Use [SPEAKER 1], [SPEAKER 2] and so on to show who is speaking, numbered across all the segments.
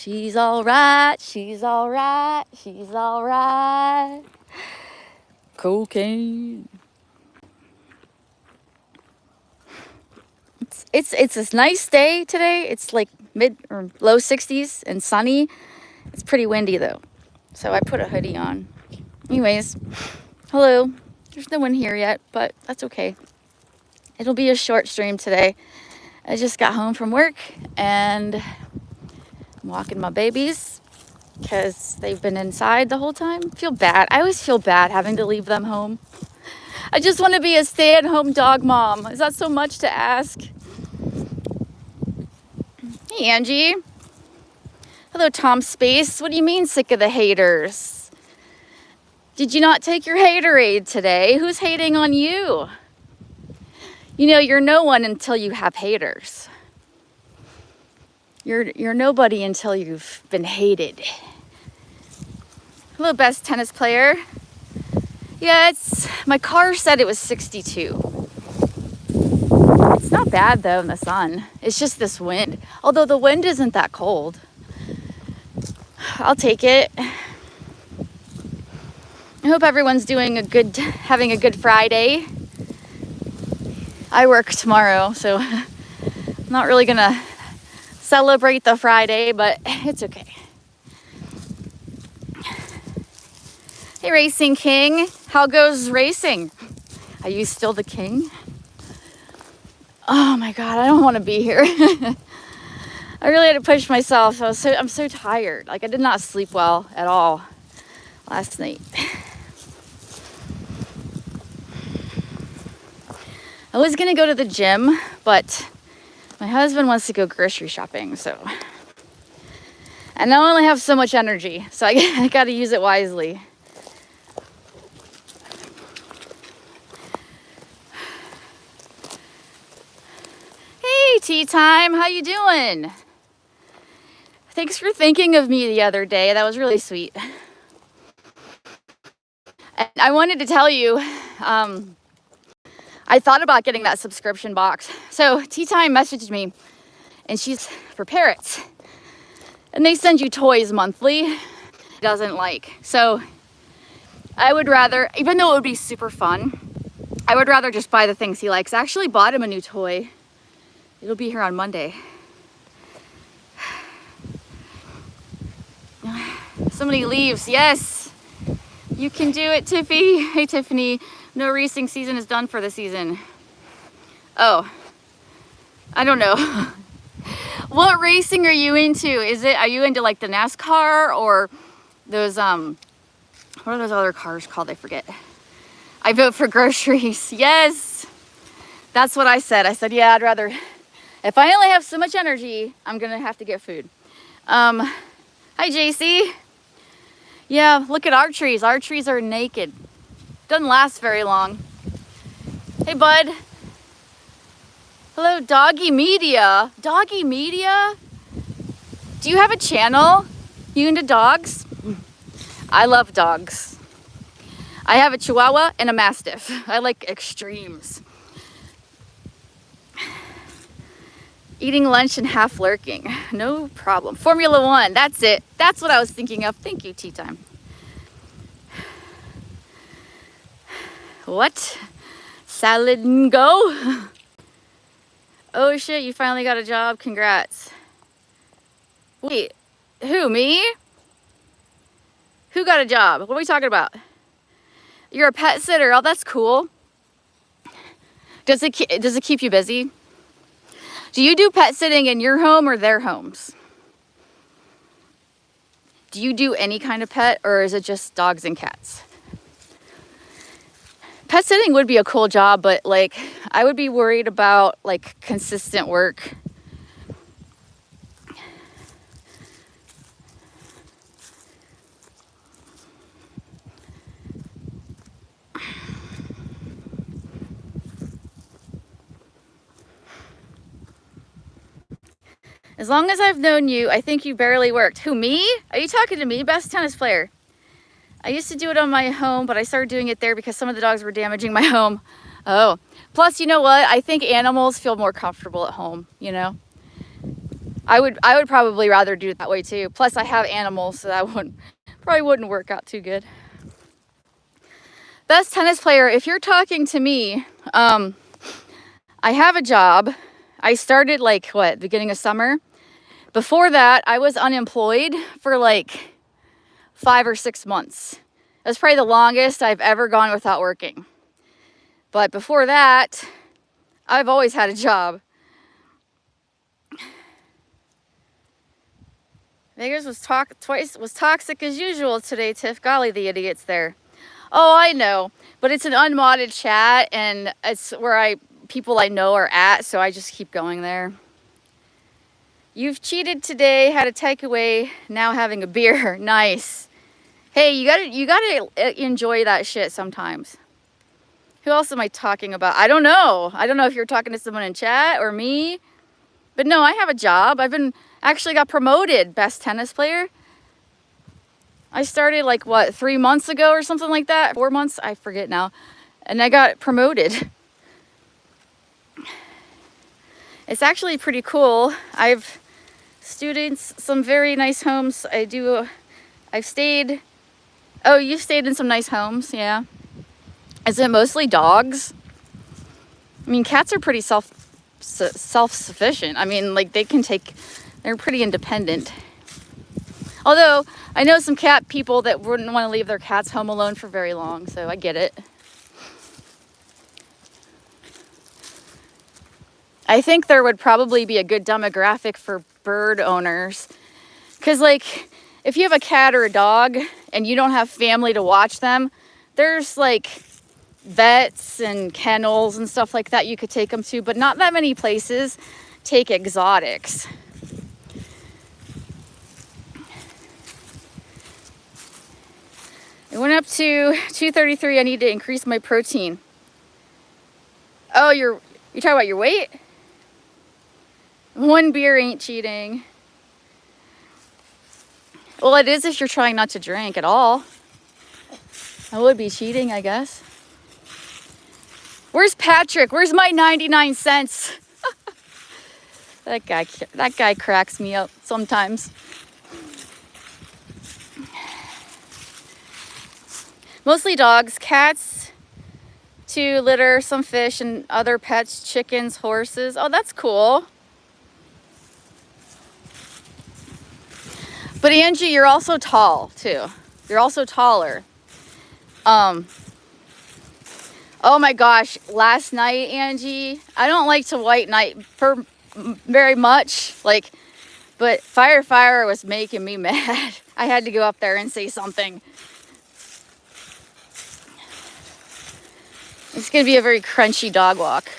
[SPEAKER 1] She's all right, she's all right, she's all right. Cocaine. It's a nice day today. It's like mid or low 60s and sunny. It's pretty windy though, so I put a hoodie on. Anyways, hello. There's no one here yet, but that's okay. It'll be a short stream today. I just got home from work and I'm walking my babies because they've been inside the whole time. Feel bad. I always feel bad having to leave them home. I just want to be a stay-at-home dog mom. Is that so much to ask? Hey, Angie. Hello, Tom Space. What do you mean sick of the haters? Did you not take your haterade today? Who's hating on you? You know, you're no one until you have haters. You're nobody until you've been hated. Hello, best tennis player. Yeah, my car said it was 62. It's not bad though in the sun. It's just this wind. Although the wind isn't that cold. I'll take it. I hope everyone's having a good Friday. I work tomorrow, so I'm not really gonna celebrate the Friday, but it's okay. Hey, Racing King, how goes racing? Are you still the king? Oh my God, I don't want to be here. I really had to push myself. I'm so tired. Like I did not sleep well at all last night. I was gonna go to the gym, but my husband wants to go grocery shopping, and I only have so much energy, so I gotta use it wisely. Hey, Tea Time, how you doing? Thanks for thinking of me the other day. That was really sweet. And I wanted to tell you, I thought about getting that subscription box. So Tea Time messaged me, and she's for parrots. And they send you toys monthly. Doesn't like. So I would rather, even though it would be super fun, I would rather just buy the things he likes. I actually bought him a new toy. It'll be here on Monday. So many leaves. Yes, you can do it, Tiffy. Hey, Tiffany. No racing season is done for the season. Oh, I don't know. What racing are you into? Are you into like the NASCAR or those, what are those other cars called? I forget. I vote for groceries. Yes, that's what I said. I said, yeah, I'd rather, if I only have so much energy, I'm gonna have to get food. Hi, JC. Yeah, look at our trees. Our trees are naked. Doesn't last very long. Hey, bud. Hello, Doggy Media. Doggy Media? Do you have a channel? You into dogs? I love dogs. I have a chihuahua and a mastiff. I like extremes. Eating lunch and half lurking. No problem. Formula One. That's it. That's what I was thinking of. Thank you, Tea Time. What? Salad and go? Oh shit, you finally got a job. Congrats. Wait, who, me? Who got a job? What are we talking about? You're a pet sitter. Oh, that's cool. Does it keep you busy? Do you do pet sitting in your home or their homes? Do you do any kind of pet, or is it just dogs and cats? Pet sitting would be a cool job, but like I would be worried about like consistent work. As long as I've known you, I think you barely worked. Who, me? Are you talking to me? Best tennis player. I used to do it on my home, but I started doing it there because some of the dogs were damaging my home. Oh, plus, you know what? I think animals feel more comfortable at home, you know? I would probably rather do it that way too. Plus I have animals, so that probably wouldn't work out too good. Best tennis player, if you're talking to me, I have a job. I started like beginning of summer. Before that, I was unemployed for like 5 or 6 months. That's probably the longest I've ever gone without working. But before that, I've always had a job. Vegas was toxic as usual today, Tiff. Golly, the idiots there. Oh, I know, but it's an unmodded chat, and it's where people I know are at, so I just keep going there. You've cheated today, had a takeaway, now having a beer. Nice. Hey, you gotta enjoy that shit sometimes. Who else am I talking about? I don't know. I don't know if you're talking to someone in chat or me, but no, I have a job. Actually got promoted best tennis player. I started like 3 months ago or something like that. 4 months, I forget now. And I got promoted. It's actually pretty cool. I've students, some very nice homes. I've stayed. Oh, you've stayed in some nice homes, yeah. Is it mostly dogs? I mean, cats are pretty self-sufficient. I mean, like they're pretty independent. Although, I know some cat people that wouldn't want to leave their cats home alone for very long, so I get it. I think there would probably be a good demographic for bird owners. Because, like, if you have a cat or a dog and you don't have family to watch them, there's, like, vets and kennels and stuff like that you could take them to, but not that many places take exotics. It went up to 233. I need to increase my protein. Oh, you're talking about your weight? 1 beer ain't cheating. Well, it is if you're trying not to drink at all. That would be cheating, I guess. Where's Patrick? Where's my 99 cents? That guy cracks me up sometimes. Mostly dogs, cats, to litter, some fish and other pets, chickens, horses. Oh, that's cool. But Angie, you're also tall too. You're also taller. Oh my gosh, last night, Angie, I don't like to white knight for very much, but Fire was making me mad. I had to go up there and say something. It's gonna be a very crunchy dog walk.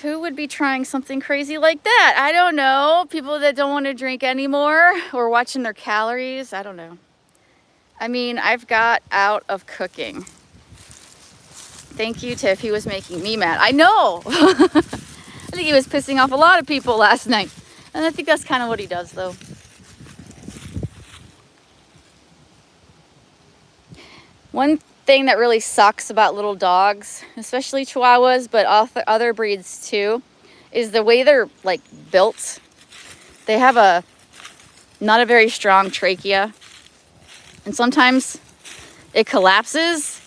[SPEAKER 1] Who would be trying something crazy like that? I don't know. People that don't want to drink anymore or watching their calories. I don't know. I mean, I've got out of cooking. Thank you, Tiff. He was making me mad. I know. I think he was pissing off a lot of people last night. And I think that's kind of what he does, though. One thing that really sucks about little dogs, especially Chihuahuas, but other breeds too, is the way they're built. They have not a very strong trachea, and sometimes it collapses.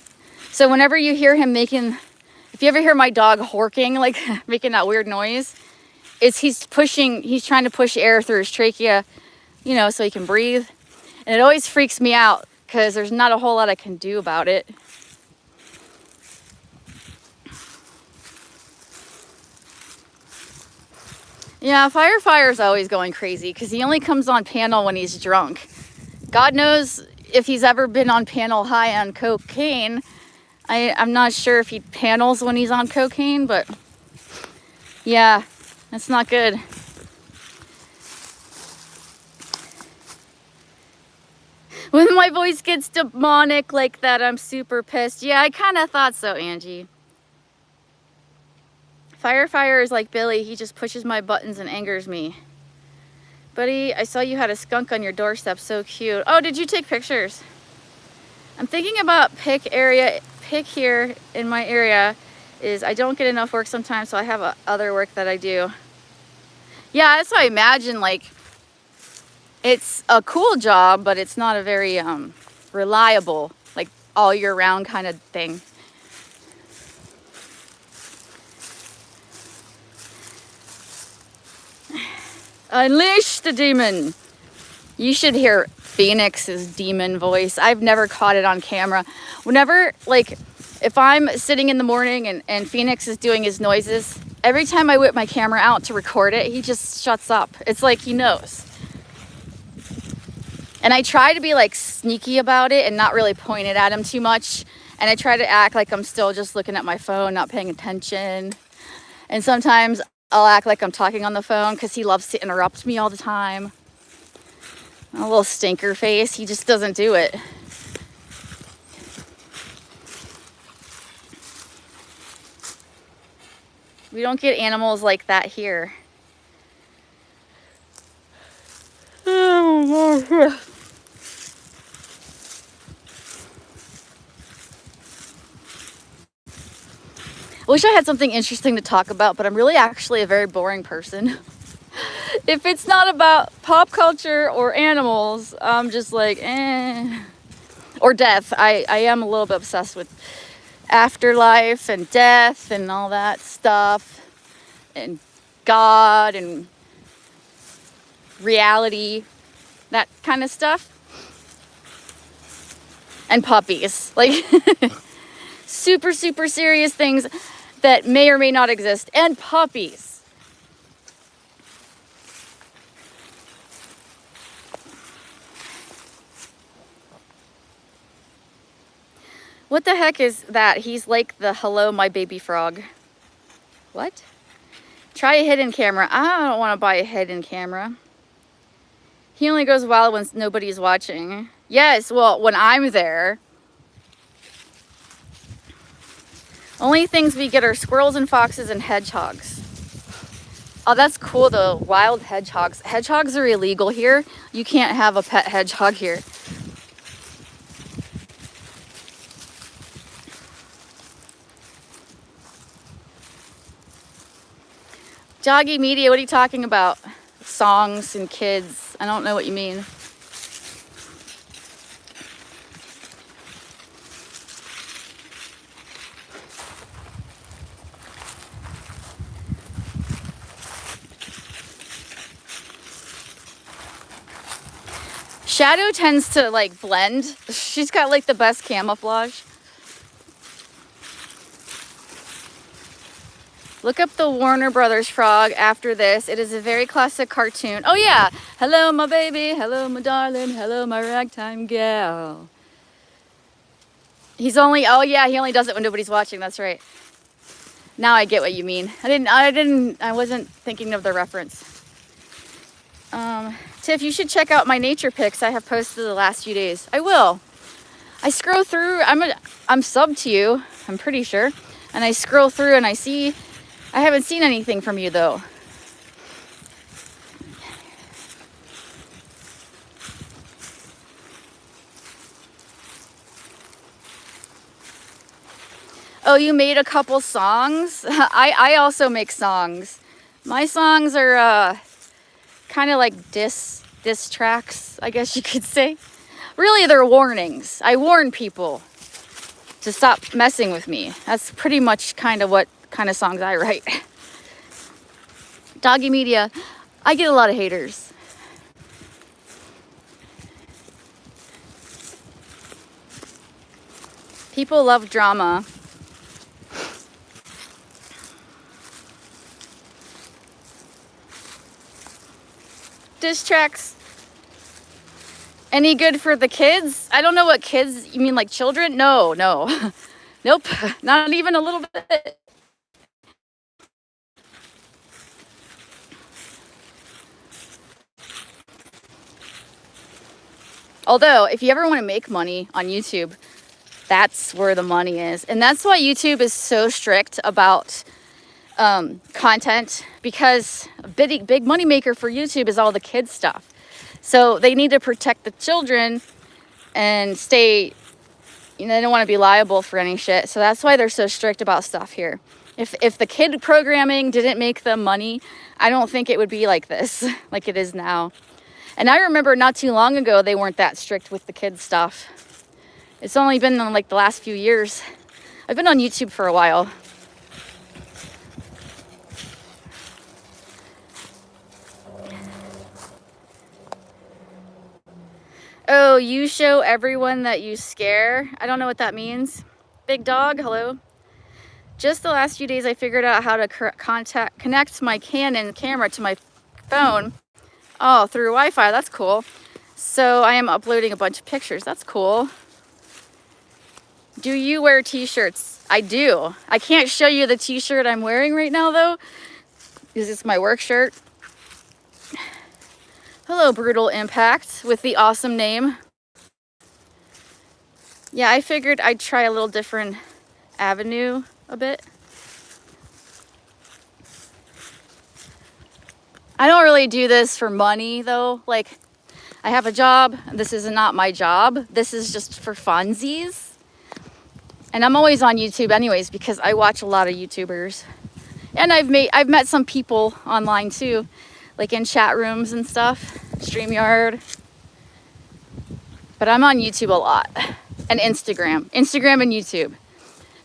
[SPEAKER 1] So whenever you hear him if you ever hear my dog horking, making that weird noise, he's trying to push air through his trachea, so he can breathe. And it always freaks me out, because there's not a whole lot I can do about it. Yeah, Fire's always going crazy because he only comes on panel when he's drunk. God knows if he's ever been on panel high on cocaine. I'm not sure if he panels when he's on cocaine, but yeah, that's not good. When my voice gets demonic like that, I'm super pissed. Yeah, I kind of thought so, Angie. Fire is like Billy. He just pushes my buttons and angers me. Buddy, I saw you had a skunk on your doorstep. So cute. Oh, did you take pictures? I'm thinking about pick pick here in my area is I don't get enough work sometimes, so I have other work that I do. Yeah, that's what I imagine. Like, it's a cool job, but it's not a very reliable, like all year round kind of thing. Unleash the demon. You should hear Phoenix's demon voice. I've never caught it on camera. Whenever, like, if I'm sitting in the morning and Phoenix is doing his noises, every time I whip my camera out to record it, he just shuts up. It's like he knows. And I try to be like sneaky about it and not really point it at him too much. And I try to act like I'm still just looking at my phone, not paying attention. And sometimes I'll act like I'm talking on the phone because he loves to interrupt me all the time. A little stinker face, he just doesn't do it. We don't get animals like that here. I wish I had something interesting to talk about, but I'm really actually a very boring person. If it's not about pop culture or animals, I'm just like, eh. Or death. I am a little bit obsessed with afterlife and death and all that stuff. And God and reality. That kind of stuff. And puppies. Like, super, super serious things that may or may not exist. And puppies. What the heck is that? He's like the hello, my baby frog. What? Try a hidden camera. I don't want to buy a hidden camera. He only goes wild when nobody's watching. Yes, well, when I'm there. Only things we get are squirrels and foxes and hedgehogs. Oh, that's cool though. Wild hedgehogs. Hedgehogs are illegal here. You can't have a pet hedgehog here. Doggy media, what are you talking about? Songs and kids. I don't know what you mean. Shadow tends to like blend. She's got like the best camouflage. Look up the Warner Brothers frog after this. It is a very classic cartoon. Oh yeah, hello my baby, hello my darling, hello my ragtime gal. He only does it when nobody's watching, that's right. Now I get what you mean. I wasn't thinking of the reference. Tiff, you should check out my nature pics I have posted the last few days. I will. I scroll through, I'm subbed to you, I'm pretty sure. And I scroll through and I haven't seen anything from you though. Oh, you made a couple songs? I also make songs. My songs are kind of like diss tracks, I guess you could say. Really, they're warnings. I warn people to stop messing with me. That's pretty much kind of what kind of songs I write. Doggy media, I get a lot of haters. People love drama. Diss tracks. Any good for the kids? I don't know what kids, you mean like children? No. Nope, not even a little bit. Although, if you ever want to make money on YouTube, that's where the money is. And that's why YouTube is so strict about content, because a big money maker for YouTube is all the kids stuff. So they need to protect the children and stay, You know, they don't want to be liable for any shit. So that's why they're so strict about stuff here. If the kid programming didn't make them money, I don't think it would be like this, like it is now. And I remember not too long ago, they weren't that strict with the kids stuff. It's only been in like the last few years. I've been on YouTube for a while. Oh, you show everyone that you scare. I don't know what that means. Big dog, hello. Just the last few days I figured out how to connect my Canon camera to my phone. Oh, through Wi-Fi, that's cool. So I am uploading a bunch of pictures, that's cool. Do you wear t-shirts? I do. I can't show you the t-shirt I'm wearing right now though, because it's my work shirt. Hello, Brutal Impact, with the awesome name. Yeah, I figured I'd try a little different avenue a bit. I don't really do this for money though. Like, I have a job. This is not my job. This is just for funsies. And I'm always on YouTube anyways because I watch a lot of YouTubers. And I've met some people online too, like in chat rooms and stuff, StreamYard. But I'm on YouTube a lot. And Instagram and YouTube.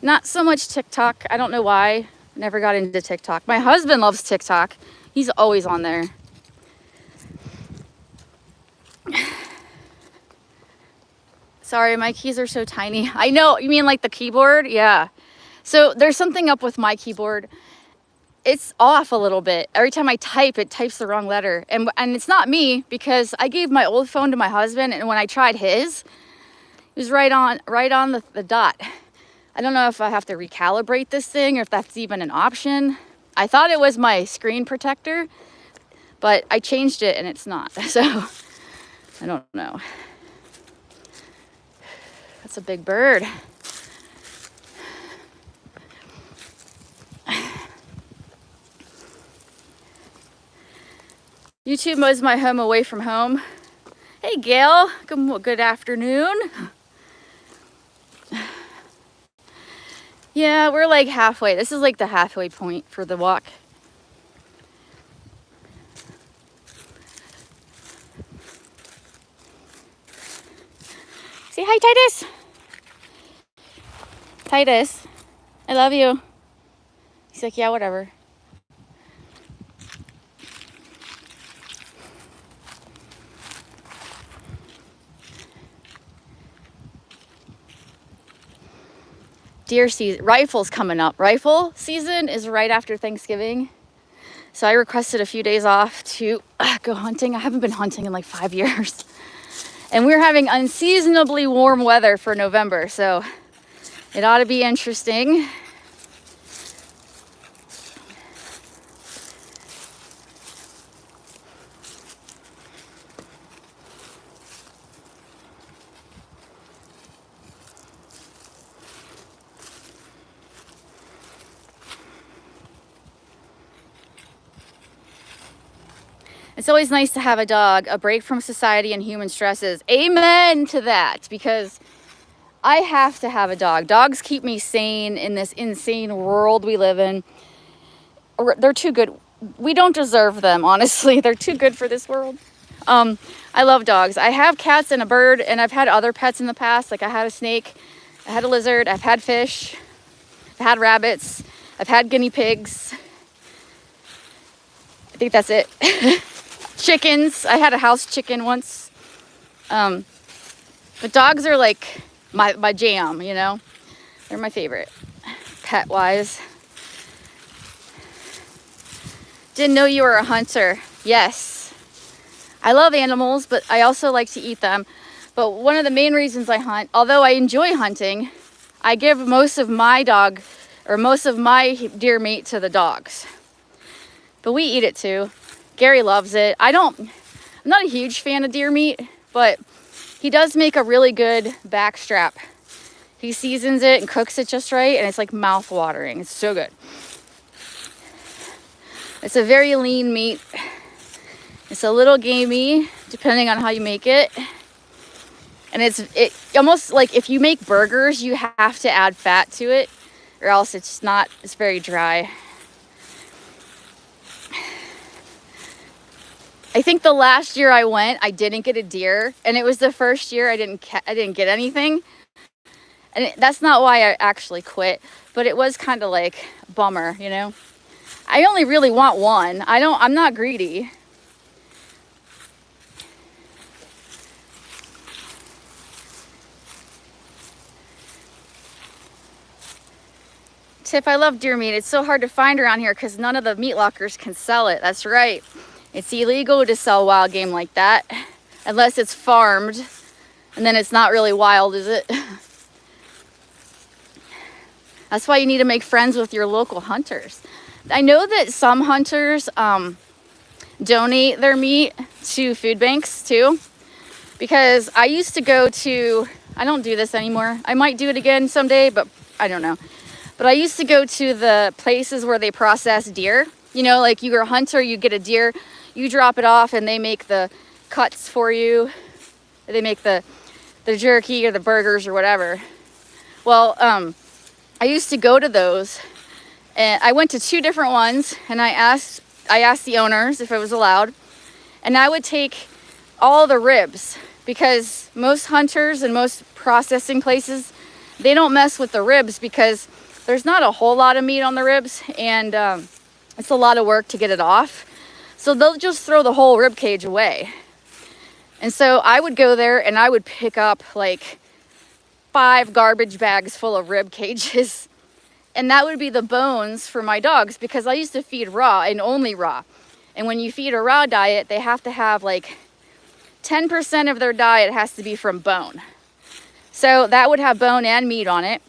[SPEAKER 1] Not so much TikTok. I don't know why. Never got into TikTok. My husband loves TikTok. He's always on there. Sorry, my keys are so tiny. I know, you mean like the keyboard? Yeah. So there's something up with my keyboard. It's off a little bit. Every time I type, it types the wrong letter. And it's not me because I gave my old phone to my husband, and when I tried his, it was right on the dot. I don't know if I have to recalibrate this thing or if that's even an option. I thought it was my screen protector, but I changed it and it's not. So I don't know. That's a big bird. YouTube was my home away from home. Hey Gail, good afternoon. Yeah, we're like halfway. This is like the halfway point for the walk. Say hi, Titus. Titus, I love you. He's like, yeah, whatever. Deer season, rifle's coming up. Rifle season is right after Thanksgiving. So I requested a few days off to go hunting. I haven't been hunting in like 5 years. And we're having unseasonably warm weather for November. So it ought to be interesting. It's always nice to have a dog, a break from society and human stresses. Amen to that, because I have to have a dog. Dogs keep me sane in this insane world we live in. They're too good. We don't deserve them, honestly. They're too good for this world. I love dogs. I have cats and a bird, and I've had other pets in the past. Like I had a snake, I had a lizard, I've had fish, I've had rabbits, I've had guinea pigs. I think that's it. Chickens. I had a house chicken once. But dogs are like my jam, you know? They're my favorite, pet-wise. Didn't know you were a hunter. Yes. I love animals, but I also like to eat them. But one of the main reasons I hunt, although I enjoy hunting, I give most of my deer meat to the dogs. But we eat it too. Gary loves it. I'm not a huge fan of deer meat, but he does make a really good back strap. He seasons it and cooks it just right, and it's like mouth-watering. It's so good. It's a very lean meat. It's a little gamey, depending on how you make it. And it almost like if you make burgers, you have to add fat to it, or else it's very dry. I think the last year I went, I didn't get a deer, and it was the first year I didn't get anything. And that's not why I actually quit, but it was kind of like a bummer, you know. I only really want one. I'm not greedy. Tiff, I love deer meat. It's so hard to find around here because none of the meat lockers can sell it. That's right. It's illegal to sell wild game like that, unless it's farmed, and then it's not really wild, is it? That's why you need to make friends with your local hunters. I know that some hunters donate their meat to food banks too, because I used to go to, I don't do this anymore. I might do it again someday, but I don't know. But I used to go to the places where they process deer. You know, like you're a hunter, you get a deer, you drop it off and they make the cuts for you. They make the jerky or the burgers or whatever. Well, I used to go to those, and I went to 2 different ones, and I asked the owners if it was allowed, and I would take all the ribs, because most hunters and most processing places, they don't mess with the ribs because there's not a whole lot of meat on the ribs, and it's a lot of work to get it off. So they'll just throw the whole rib cage away. And so I would go there and I would pick up like 5 garbage bags full of rib cages. And that would be the bones for my dogs, because I used to feed raw and only raw. And when you feed a raw diet, they have to have like 10% of their diet has to be from bone. So that would have bone and meat on it.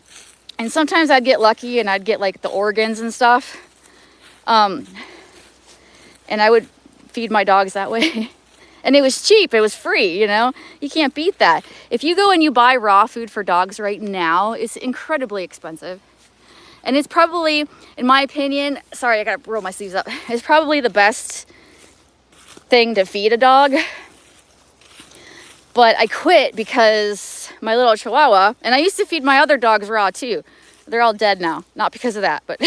[SPEAKER 1] And sometimes I'd get lucky and I'd get like the organs and stuff. And I would feed my dogs that way. And it was cheap, it was free, you know? You can't beat that. If you go and you buy raw food for dogs right now, it's incredibly expensive. And it's probably, in my opinion, sorry, I gotta roll my sleeves up. It's probably the best thing to feed a dog. But I quit because my little chihuahua, and I used to feed my other dogs raw too. They're all dead now. Not because of that, but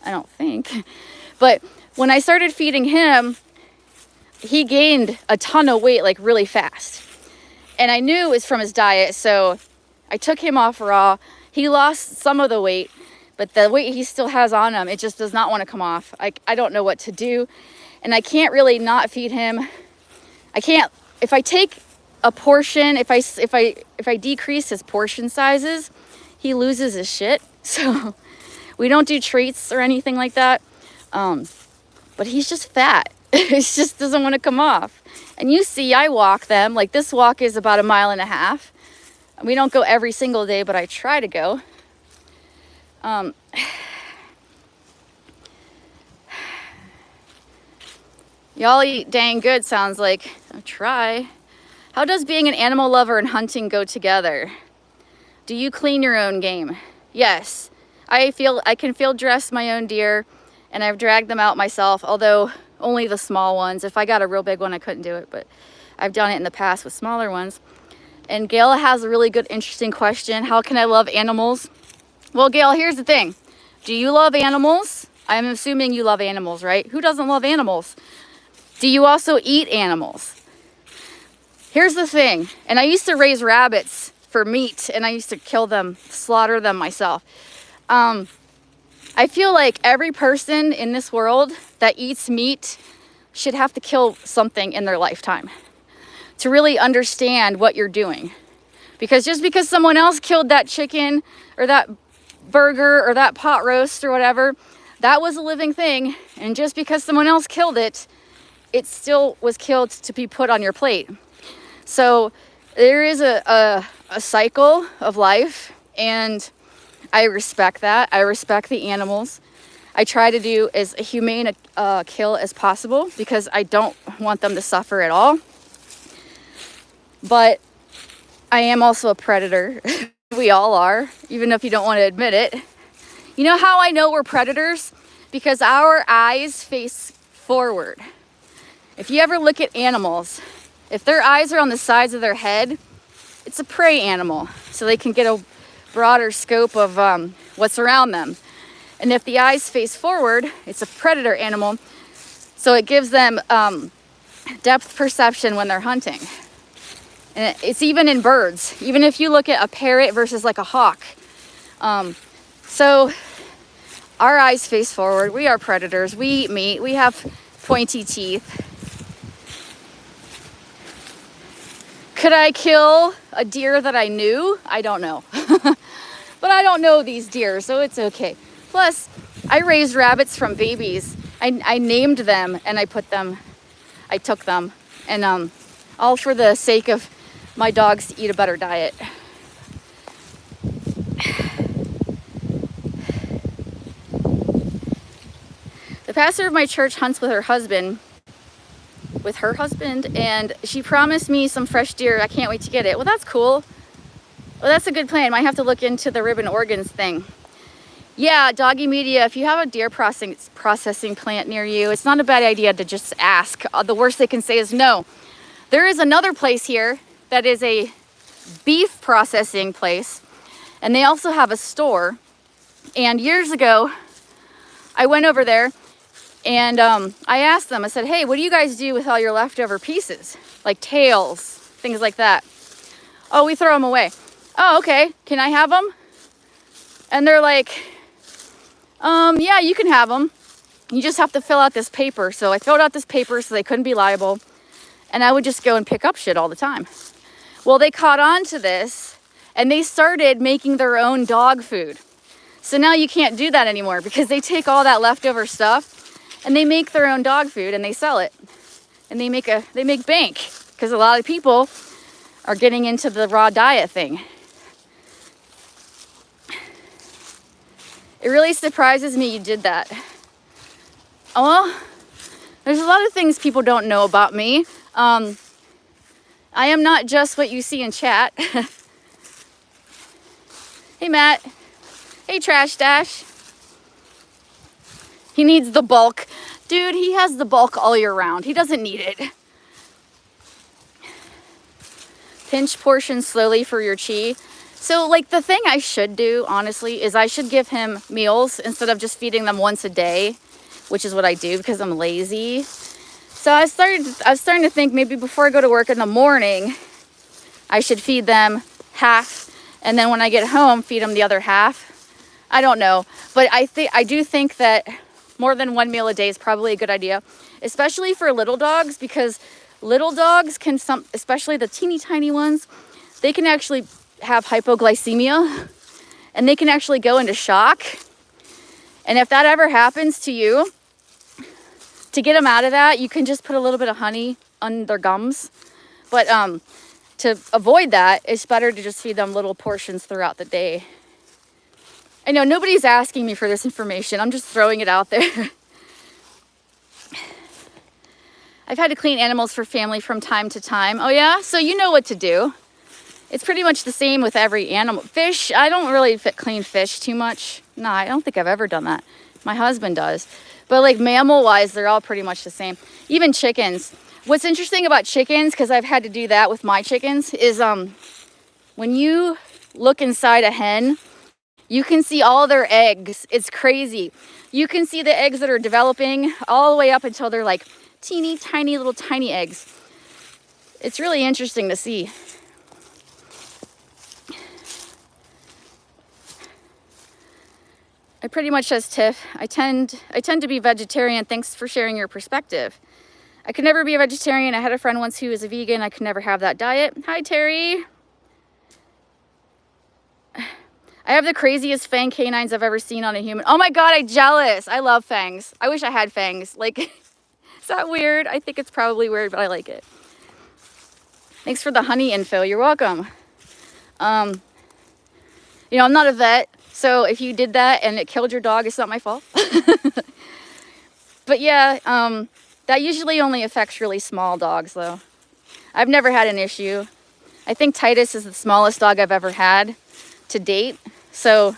[SPEAKER 1] I don't think. But when I started feeding him, he gained a ton of weight like really fast. And I knew it was from his diet, so I took him off raw. He lost some of the weight, but the weight he still has on him, it just does not want to come off. I don't know what to do. And I can't really not feed him. I can't, if I take a portion, if I decrease his portion sizes, he loses his shit. So we don't do treats or anything like that. But he's just fat. It just doesn't want to come off. And you see, I walk them. Like this walk is about 1.5 miles. We don't go every single day, but I try to go. Y'all eat dang good, sounds like. I'll try. How does being an animal lover and hunting go together? Do you clean your own game? Yes. I can field dress my own deer, and I've dragged them out myself, although only the small ones. If I got a real big one, I couldn't do it, but I've done it in the past with smaller ones. And Gail has a really good, interesting question. How can I love animals? Well, Gail, here's the thing. Do you love animals? I'm assuming you love animals, right? Who doesn't love animals? Do you also eat animals? Here's the thing. And I used to raise rabbits for meat, and I used to kill them, slaughter them myself. I feel like every person in this world that eats meat should have to kill something in their lifetime to really understand what you're doing. Because just because someone else killed that chicken or that burger or that pot roast or whatever, that was a living thing. And just because someone else killed it, it still was killed to be put on your plate. So there is a cycle of life, and I respect that. I respect the animals. I try to do as humane a kill as possible because I don't want them to suffer at all. But I am also a predator. We all are, even if you don't want to admit it. You know how I know we're predators? Because our eyes face forward. If you ever look at animals, if their eyes are on the sides of their head, it's a prey animal, so they can get a broader scope of what's around them. And if the eyes face forward, it's a predator animal, so it gives them depth perception when they're hunting. And it's even in birds, even if you look at a parrot versus like a hawk. So our eyes face forward. We are predators. We eat meat. We have pointy teeth. Could I kill a deer that I knew? I don't know. But I don't know these deer, so it's okay. Plus, I raised rabbits from babies. I named them and I took them. And all for the sake of my dogs to eat a better diet. The pastor of my church hunts with her husband, and she promised me some fresh deer. I can't wait to get it. Well, that's cool. Well, that's a good plan. Might have to look into the ribbon organs thing. Yeah, Doggy Media, if you have a deer processing plant near you, it's not a bad idea to just ask. The worst they can say is no. There is another place here that is a beef processing place, and they also have a store. And years ago, I went over there and I asked them, I said, hey, what do you guys do with all your leftover pieces? Like tails, things like that. Oh, we throw them away. Oh, okay. Can I have them? And they're like, yeah, you can have them. You just have to fill out this paper. So I filled out this paper so they couldn't be liable. And I would just go and pick up shit all the time. Well, they caught on to this and they started making their own dog food. So now you can't do that anymore because they take all that leftover stuff and they make their own dog food and they sell it. And they make bank because a lot of people are getting into the raw diet thing. It really surprises me you did that. Oh, well, there's a lot of things people don't know about me. I am not just what you see in chat. Hey, Matt. Hey, Trash Dash. He needs the bulk. Dude, he has the bulk all year round. He doesn't need it. Pinch portions slowly for your chi. So, like, the thing I should do, honestly, is I should give him meals instead of just feeding them once a day, which is what I do because I'm lazy. So I was starting to think maybe before I go to work in the morning, I should feed them half, and then when I get home, feed them the other half. I don't know, but I do think that more than one meal a day is probably a good idea, especially for little dogs, because little dogs can, especially the teeny tiny ones, they can actually have hypoglycemia and they can actually go into shock. And if that ever happens to you, to get them out of that, you can just put a little bit of honey on their gums. But to avoid that, it's better to just feed them little portions throughout the day. I know nobody's asking me for this information. I'm just throwing it out there. I've had to clean animals for family from time to time. Oh yeah? So you know what to do. It's pretty much the same with every animal. Fish, I don't really clean fish too much. No, I don't think I've ever done that. My husband does. But like mammal-wise, they're all pretty much the same. Even chickens. What's interesting about chickens, because I've had to do that with my chickens, is when you look inside a hen, you can see all their eggs. It's crazy. You can see the eggs that are developing all the way up until they're like teeny, tiny, little tiny eggs. It's really interesting to see. I pretty much says Tiff, I tend to be vegetarian. Thanks for sharing your perspective. I could never be a vegetarian. I had a friend once who was a vegan. I could never have that diet. Hi, Terry. I have the craziest fang canines I've ever seen on a human. Oh my God, I'm jealous. I love fangs. I wish I had fangs. Like, is that weird? I think it's probably weird, but I like it. Thanks for the honey info. You're welcome. I'm not a vet. So if you did that and it killed your dog, it's not my fault. But yeah, that usually only affects really small dogs though. I've never had an issue. I think Titus is the smallest dog I've ever had to date. So,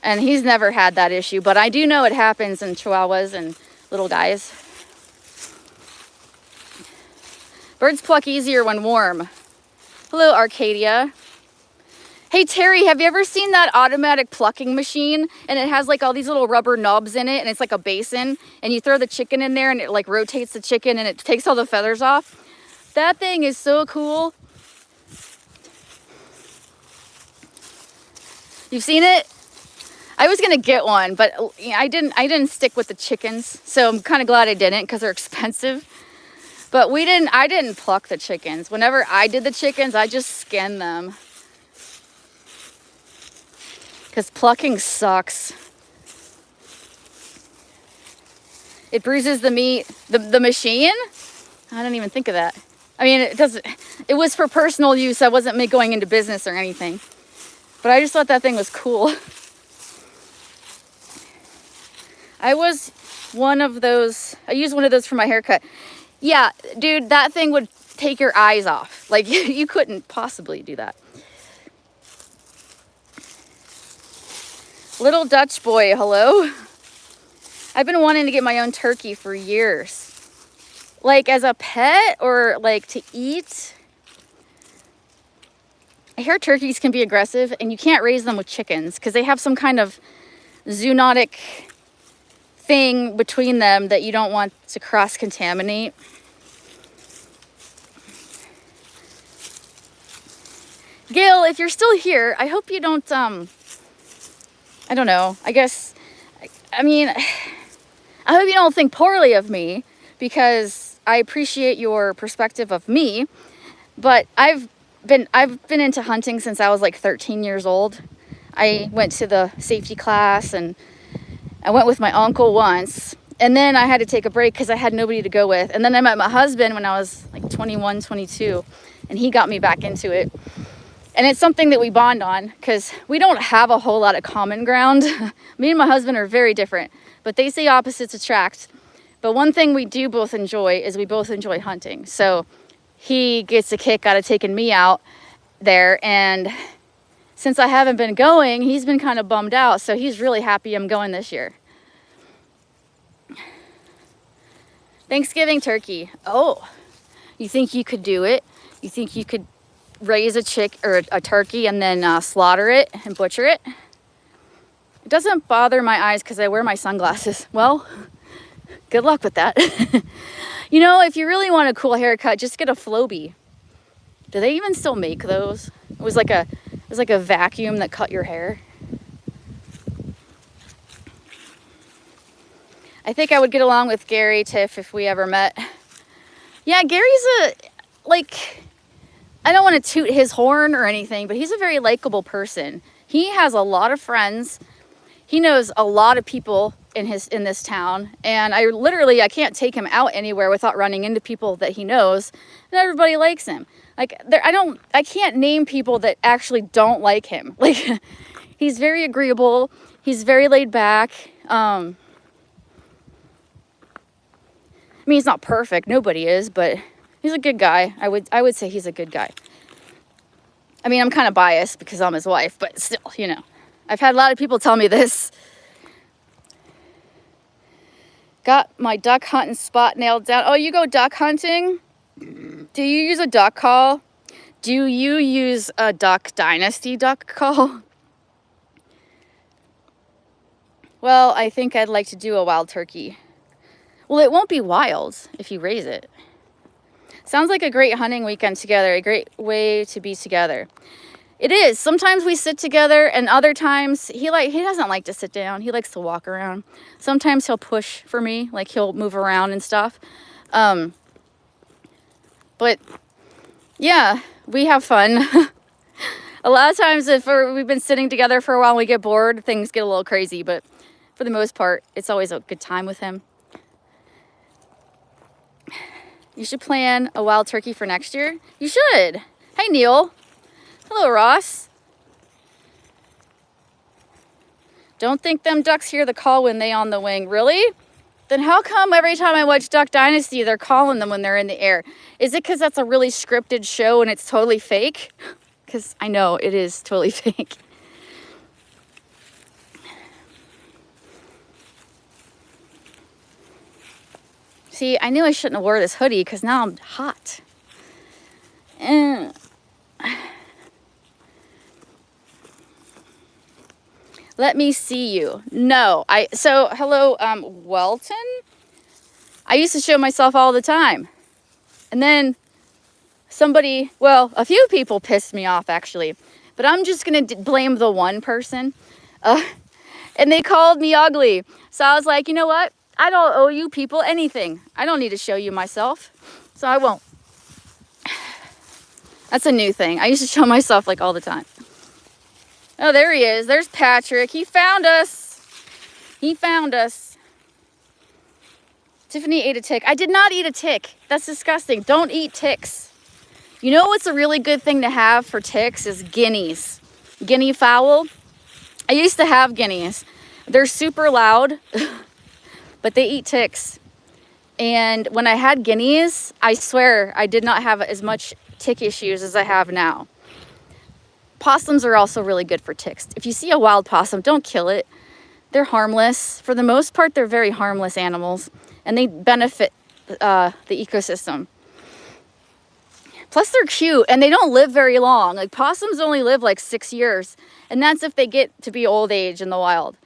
[SPEAKER 1] and he's never had that issue, but I do know it happens in Chihuahuas and little guys. Birds pluck easier when warm. Hello, Arcadia. Hey, Terry, have you ever seen that automatic plucking machine? And it has like all these little rubber knobs in it, and it's like a basin, and you throw the chicken in there and it like rotates the chicken and it takes all the feathers off. That thing is so cool. You've seen it? I was gonna get one, but I didn't stick with the chickens, so I'm kind of glad I didn't because they're expensive. But I didn't pluck the chickens. Whenever I did the chickens, I just skinned them. Because plucking sucks. It bruises the meat. The machine? I didn't even think of that. I mean, it was for personal use. I wasn't going into business or anything. But I just thought that thing was cool. I used one of those for my haircut. Yeah, dude, that thing would take your eyes off. Like, you couldn't possibly do that. Little Dutch boy, hello. I've been wanting to get my own turkey for years. Like as a pet or like to eat. I hear turkeys can be aggressive and you can't raise them with chickens because they have some kind of zoonotic thing between them that you don't want to cross-contaminate. Gail, if you're still here, I hope you don't, I don't know, I mean, I hope you don't think poorly of me because I appreciate your perspective of me, but I've been into hunting since I was like 13 years old. I went to the safety class and I went with my uncle once, and then I had to take a break because I had nobody to go with. And then I met my husband when I was like 21, 22, and he got me back into it. And it's something that we bond on because we don't have a whole lot of common ground. Me and my husband are very different, but they say opposites attract. But one thing we do both enjoy is we both enjoy hunting. So he gets a kick out of taking me out there, and since I haven't been going, he's been kind of bummed out. So he's really happy I'm going this year. Thanksgiving turkey. Oh, you think you could do it? You think you could raise a turkey and then slaughter it and butcher it? It doesn't bother my eyes because I wear my sunglasses. Well, good luck with that. You know, if you really want a cool haircut, just get a Flowbee. Do they even still make those? It was like a vacuum that cut your hair. I think I would get along with Gary Tiff if we ever met. Yeah, Gary's I don't want to toot his horn or anything, but he's a very likable person. He has a lot of friends. He knows a lot of people in this town, and I can't take him out anywhere without running into people that he knows, and everybody likes him. Like, I can't name people that actually don't like him. Like, he's very agreeable. He's very laid back. I mean, he's not perfect. Nobody is, but he's a good guy. I would say he's a good guy. I mean, I'm kind of biased because I'm his wife, but still, you know. I've had a lot of people tell me this. Got my duck hunting spot nailed down. Oh, you go duck hunting? Do you use a duck call? Do you use a Duck Dynasty duck call? Well, I think I'd like to do a wild turkey. Well, it won't be wild if you raise it. Sounds like a great hunting weekend together, a great way to be together. It is. Sometimes we sit together, and other times he doesn't like to sit down. He likes to walk around. Sometimes he'll push for me, like he'll move around and stuff. But yeah, we have fun. A lot of times if we've been sitting together for a while and we get bored, things get a little crazy, but for the most part, it's always a good time with him. You should plan a wild turkey for next year. You should. Hey, Neil. Hello, Ross. Don't think them ducks hear the call when they on the wing. Really? Then how come every time I watch Duck Dynasty, they're calling them when they're in the air? Is it because that's a really scripted show and it's totally fake? Because I know it is totally fake. See, I knew I shouldn't have wore this hoodie because now I'm hot. Let me see you. No, so hello, Welton. I used to show myself all the time. And then somebody, well, a few people pissed me off actually, but I'm just going to blame the one person. And they called me ugly. So I was like, you know what? I don't owe you people anything. I don't need to show you myself. So I won't. That's a new thing. I used to show myself like all the time. Oh, there he is. There's Patrick. He found us. He found us. Tiffany ate a tick. I did not eat a tick. That's disgusting. Don't eat ticks. You know what's a really good thing to have for ticks is guineas. Guinea fowl. I used to have guineas. They're super loud, but they eat ticks. And when I had guineas, I swear I did not have as much tick issues as I have now. Possums are also really good for ticks. If you see a wild possum, don't kill it. They're harmless. For the most part, they're very harmless animals, and they benefit the ecosystem. Plus, they're cute, and they don't live very long. Like, possums only live like 6 years, and that's if they get to be old age in the wild.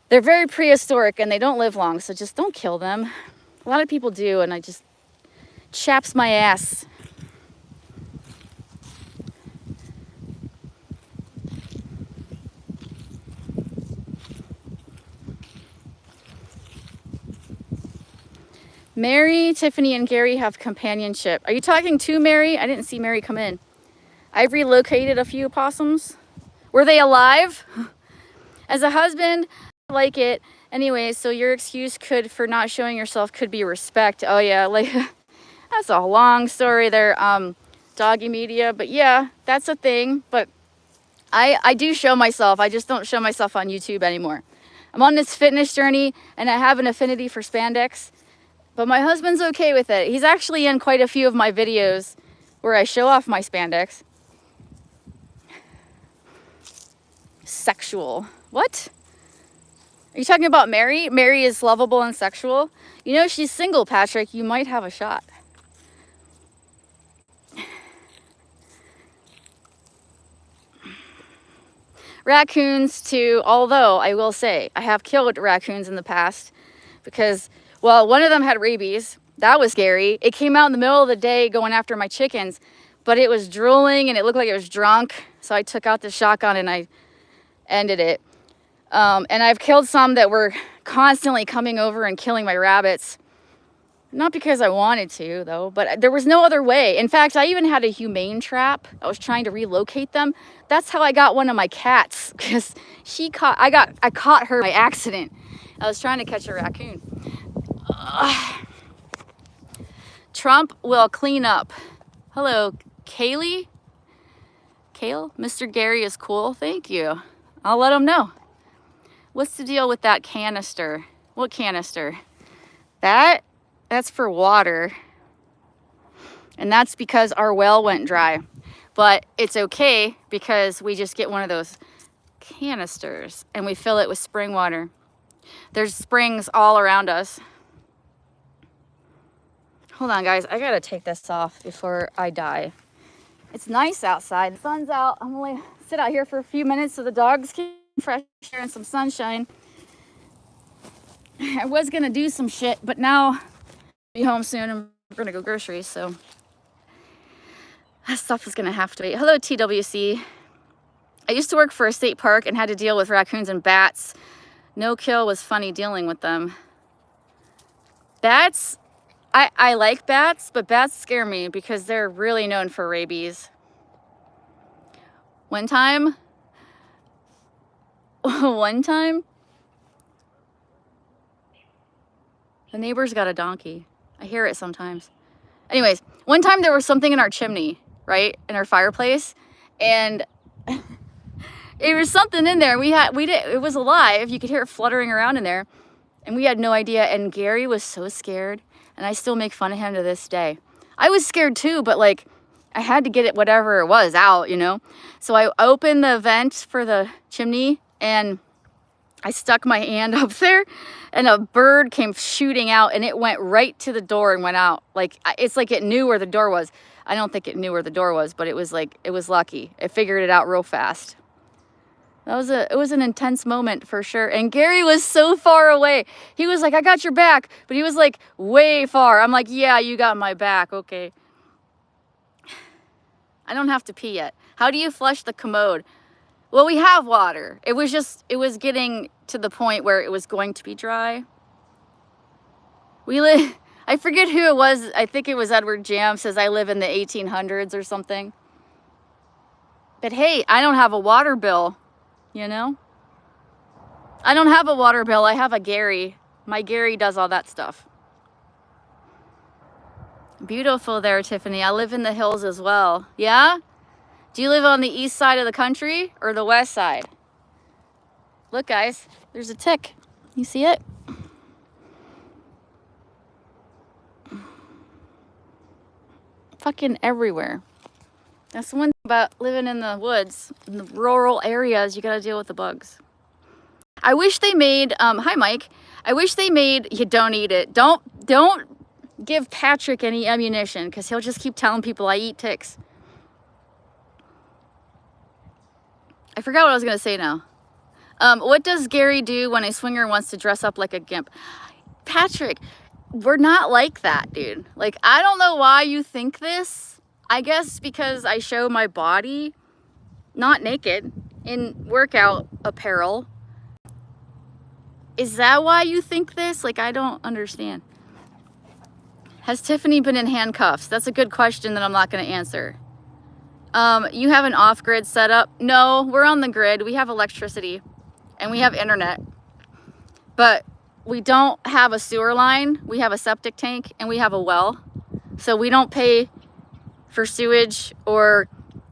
[SPEAKER 1] They're very prehistoric, and they don't live long, so just don't kill them. A lot of people do, and I just chaps my ass. Mary, Tiffany, and Gary have companionship. Are you talking to Mary? I didn't see Mary come in. I've relocated a few opossums. Were they alive? As a husband, I like it. Anyway, so your excuse for not showing yourself could be respect. Oh yeah, like that's a long story there, doggy media. But yeah, that's a thing. But I do show myself. I just don't show myself on YouTube anymore. I'm on this fitness journey, and I have an affinity for spandex. But my husband's okay with it. He's actually in quite a few of my videos where I show off my spandex. Sexual. What? Are you talking about Mary? Mary is lovable and sexual. You know, she's single, Patrick. You might have a shot. Raccoons too, although I will say I have killed raccoons in the past because, well, one of them had rabies. That was scary. It came out in the middle of the day going after my chickens, but it was drooling and it looked like it was drunk. So I took out the shotgun and I ended it. And I've killed some that were constantly coming over and killing my rabbits. Not because I wanted to, though, but there was no other way. In fact, I even had a humane trap. I was trying to relocate them. That's how I got one of my cats, because I caught her by accident. I was trying to catch a raccoon. Trump will clean up. Hello, Kaylee? Kale? Mr. Gary is cool. Thank you. I'll let him know. What's the deal with that canister? What canister? That's for water. And that's because our well went dry. But it's okay because we just get one of those canisters and we fill it with spring water. There's springs all around us. Hold on, guys. I gotta take this off before I die. It's nice outside. The sun's out. I'm gonna sit out here for a few minutes so the dogs can get fresh air and some sunshine. I was gonna do some shit, but now I'll be home soon and we're gonna go groceries, so that stuff is gonna have to wait. Hello, TWC. I used to work for a state park and had to deal with raccoons and bats. No kill was funny dealing with them. Bats, I like bats, but bats scare me because they're really known for rabies. One time, the neighbors got a donkey. I hear it sometimes. Anyways, one time there was something in our chimney, right? In our fireplace. And it was something in there. It was alive. You could hear it fluttering around in there. And we had no idea. And Gary was so scared. And I still make fun of him to this day. I was scared too, but like, I had to get it, whatever it was, out, you know? So I opened the vent for the chimney and I stuck my hand up there and a bird came shooting out and it went right to the door and went out. Like, it's like it knew where the door was. I don't think it knew where the door was, but it was like, it was lucky. It figured it out real fast. It was an intense moment for sure. And Gary was so far away. He was like, I got your back. But he was like way far. I'm like, yeah, you got my back. Okay. I don't have to pee yet. How do you flush the commode? Well, we have water. It was getting to the point where it was going to be dry. I forget who it was. I think it was Edward Jam says I live in the 1800s or something. But hey, I don't have a water bill, you know? I don't have a water bill. I have a Gary. My Gary does all that stuff. Beautiful there, Tiffany. I live in the hills as well. Yeah? Do you live on the east side of the country or the west side? Look, guys, there's a tick. You see it? Fucking everywhere. That's the one thing about living in the woods, in the rural areas, you gotta deal with the bugs. I wish they made, hi Mike. I wish they made, you don't eat it. Don't give Patrick any ammunition because he'll just keep telling people I eat ticks. I forgot what I was gonna say now. What does Gary do when a swinger wants to dress up like a gimp? Patrick, we're not like that, dude. Like, I don't know why you think this. I guess because I show my body, not naked, in workout apparel. Is that why you think this? Like, I don't understand. Has Tiffany been in handcuffs? That's a good question that I'm not going to answer. You have an off-grid setup? No, we're on the grid. We have electricity and we have internet. But we don't have a sewer line. We have a septic tank and we have a well. So we don't pay for sewage or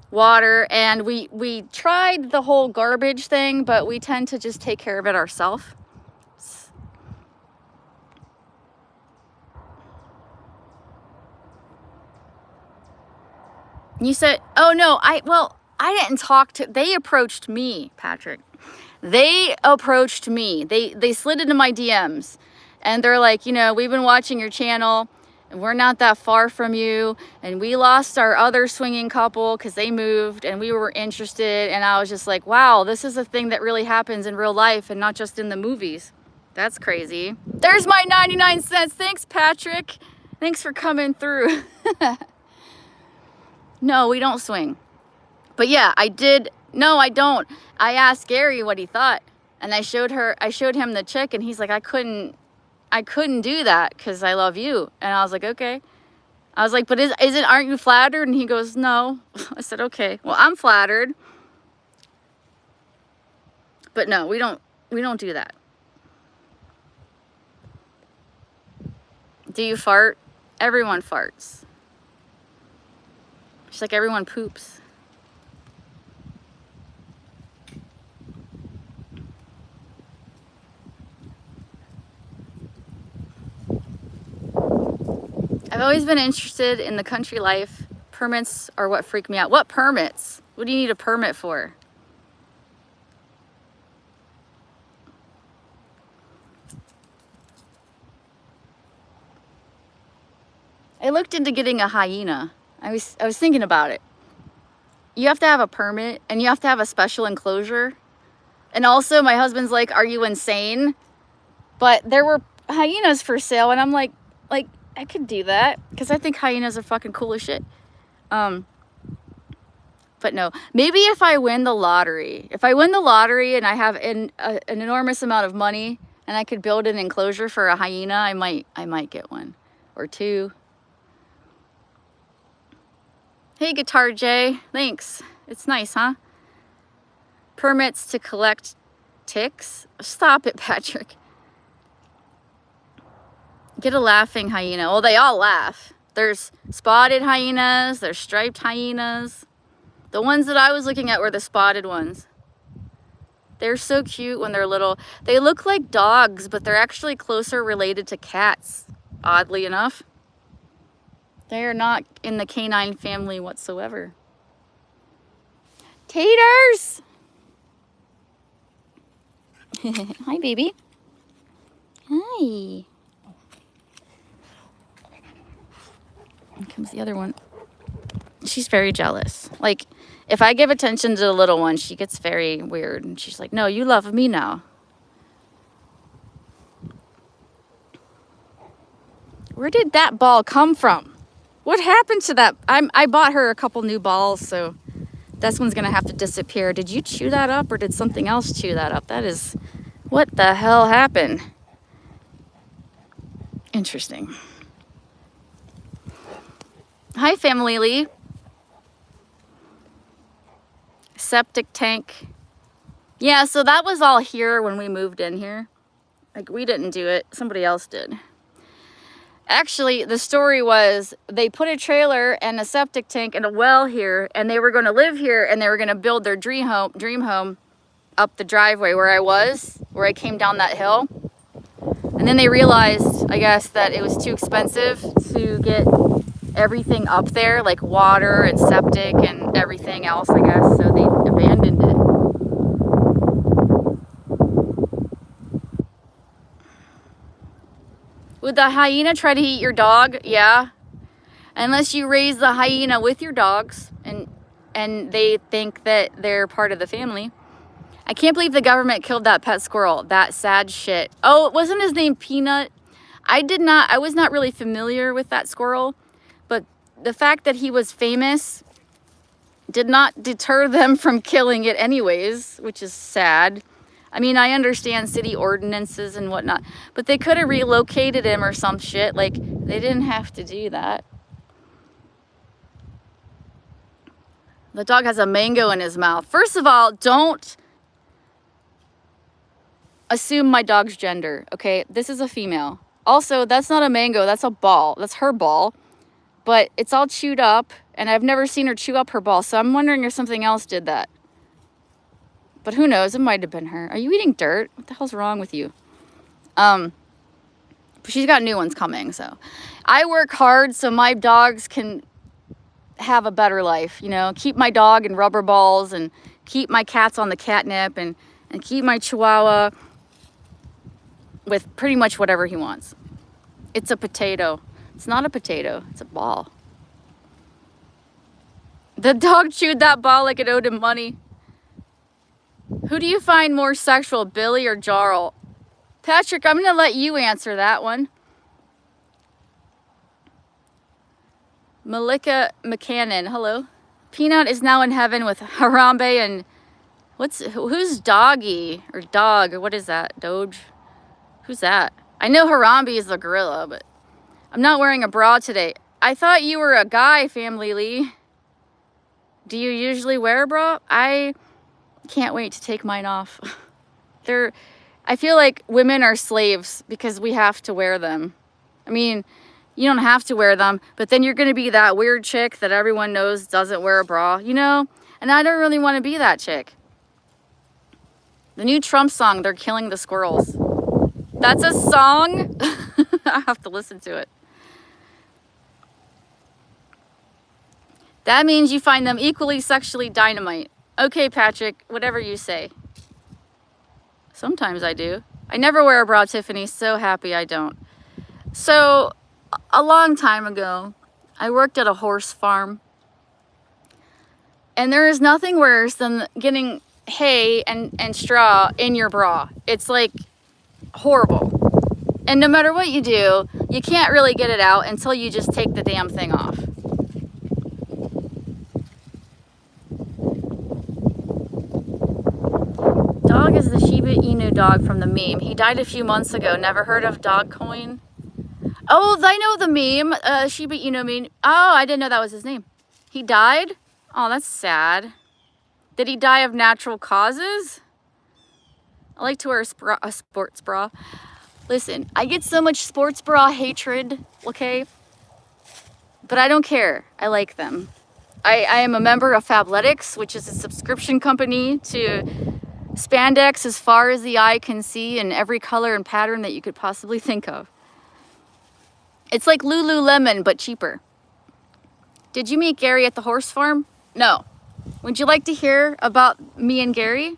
[SPEAKER 1] water. And we tried the whole garbage thing, but we tend to just take care of it ourselves. You said, oh no, I didn't talk to, they approached me, Patrick. They approached me. They slid into my DMs and they're like, you know, we've been watching your channel and we're not that far from you. And we lost our other swinging couple because they moved and we were interested. And I was just like, wow, this is a thing that really happens in real life and not just in the movies. That's crazy. There's my 99 cents. Thanks, Patrick. Thanks for coming through. No, we don't swing. But yeah, I did. No, I don't. I asked Gary what he thought and I showed him the chick and he's like, I couldn't do that because I love you. And I was like, okay. I was like, but aren't you flattered? And he goes, no. I said, okay, well, I'm flattered. But no, we don't do that. Do you fart? Everyone farts. Just like everyone poops. I've always been interested in the country life. Permits are what freak me out. What permits? What do you need a permit for? I looked into getting a hyena. I was thinking about it. You have to have a permit and you have to have a special enclosure. And also my husband's like, are you insane? But there were hyenas for sale and I'm like I could do that because I think hyenas are fucking cool as shit. But no, maybe if I win the lottery. If I win the lottery and I have an enormous amount of money and I could build an enclosure for a hyena, I might get one or two. Hey, Guitar J, thanks. It's nice, huh? Permits to collect ticks? Stop it, Patrick. Get a laughing hyena. Well, they all laugh. There's spotted hyenas, there's striped hyenas. The ones that I was looking at were the spotted ones. They're so cute when they're little. They look like dogs, but they're actually closer related to cats, oddly enough. They are not in the canine family whatsoever. Taters! Hi, baby. Hi. Here comes the other one. She's very jealous. Like, if I give attention to the little one, she gets very weird. And she's like, no, you love me now. Where did that ball come from? What happened to that? I bought her a couple new balls, so this one's gonna have to disappear. Did you chew that up or did something else chew that up? That is, what the hell happened? Interesting. Hi, Family Lee. Septic tank. Yeah, so that was all here when we moved in here. Like, we didn't do it. Somebody else did. Actually, the story was they put a trailer and a septic tank and a well here, and they were going to live here, and they were going to build their dream home up the driveway where I came down that hill. And then they realized, I guess, that it was too expensive to get everything up there, like water and septic and everything else, I guess. So they abandoned it. Would the hyena try to eat your dog? Yeah. Unless you raise the hyena with your dogs and they think that they're part of the family. I can't believe the government killed that pet squirrel. That sad shit. Oh, wasn't his name Peanut? I was not really familiar with that squirrel, but the fact that he was famous did not deter them from killing it anyways, which is sad. I mean, I understand city ordinances and whatnot, but they could have relocated him or some shit. Like, they didn't have to do that. The dog has a mango in his mouth. First of all, don't assume my dog's gender, okay? This is a female. Also, that's not a mango, that's a ball. That's her ball. But it's all chewed up, and I've never seen her chew up her ball, so I'm wondering if something else did that. But who knows? It might have been her. Are you eating dirt? What the hell's wrong with you? She's got new ones coming, so. I work hard so my dogs can have a better life, you know? Keep my dog in rubber balls and keep my cats on the catnip and keep my chihuahua with pretty much whatever he wants. It's a potato. It's not a potato. It's a ball. The dog chewed that ball like it owed him money. Who do you find more sexual, Billy or Jarl? Patrick, I'm going to let you answer that one. Malika McCannon, hello. Peanut is now in heaven with Harambe and who's Doggy or Dog? What is that? Doge? Who's that? I know Harambe is the gorilla, but I'm not wearing a bra today. I thought you were a guy, Family Lee. Do you usually wear a bra? I can't wait to take mine off. I feel like women are slaves because we have to wear them. I mean, you don't have to wear them, but then you're going to be that weird chick that everyone knows doesn't wear a bra, you know? And I don't really want to be that chick. The new Trump song, They're Killing the Squirrels. That's a song? I have to listen to it. That means you find them equally sexually dynamite. Okay, Patrick, whatever you say. Sometimes I do. I never wear a bra, Tiffany. So happy I don't. So, a long time ago, I worked at a horse farm. And there is nothing worse than getting hay and straw in your bra. It's like horrible. And no matter what you do, you can't really get it out until you just take the damn thing off. Dog is the Shiba Inu dog from the meme. He died a few months ago. Never heard of Dogcoin? Oh, I know the meme. Shiba Inu meme. Oh, I didn't know that was his name. He died? Oh, that's sad. Did he die of natural causes? I like to wear a sports bra. Listen, I get so much sports bra hatred, okay? But I don't care. I like them. I am a member of Fabletics, which is a subscription company to spandex as far as the eye can see in every color and pattern that you could possibly think of. It's like Lululemon, but cheaper. Did you meet Gary at the horse farm? No. Would you like to hear about me and Gary?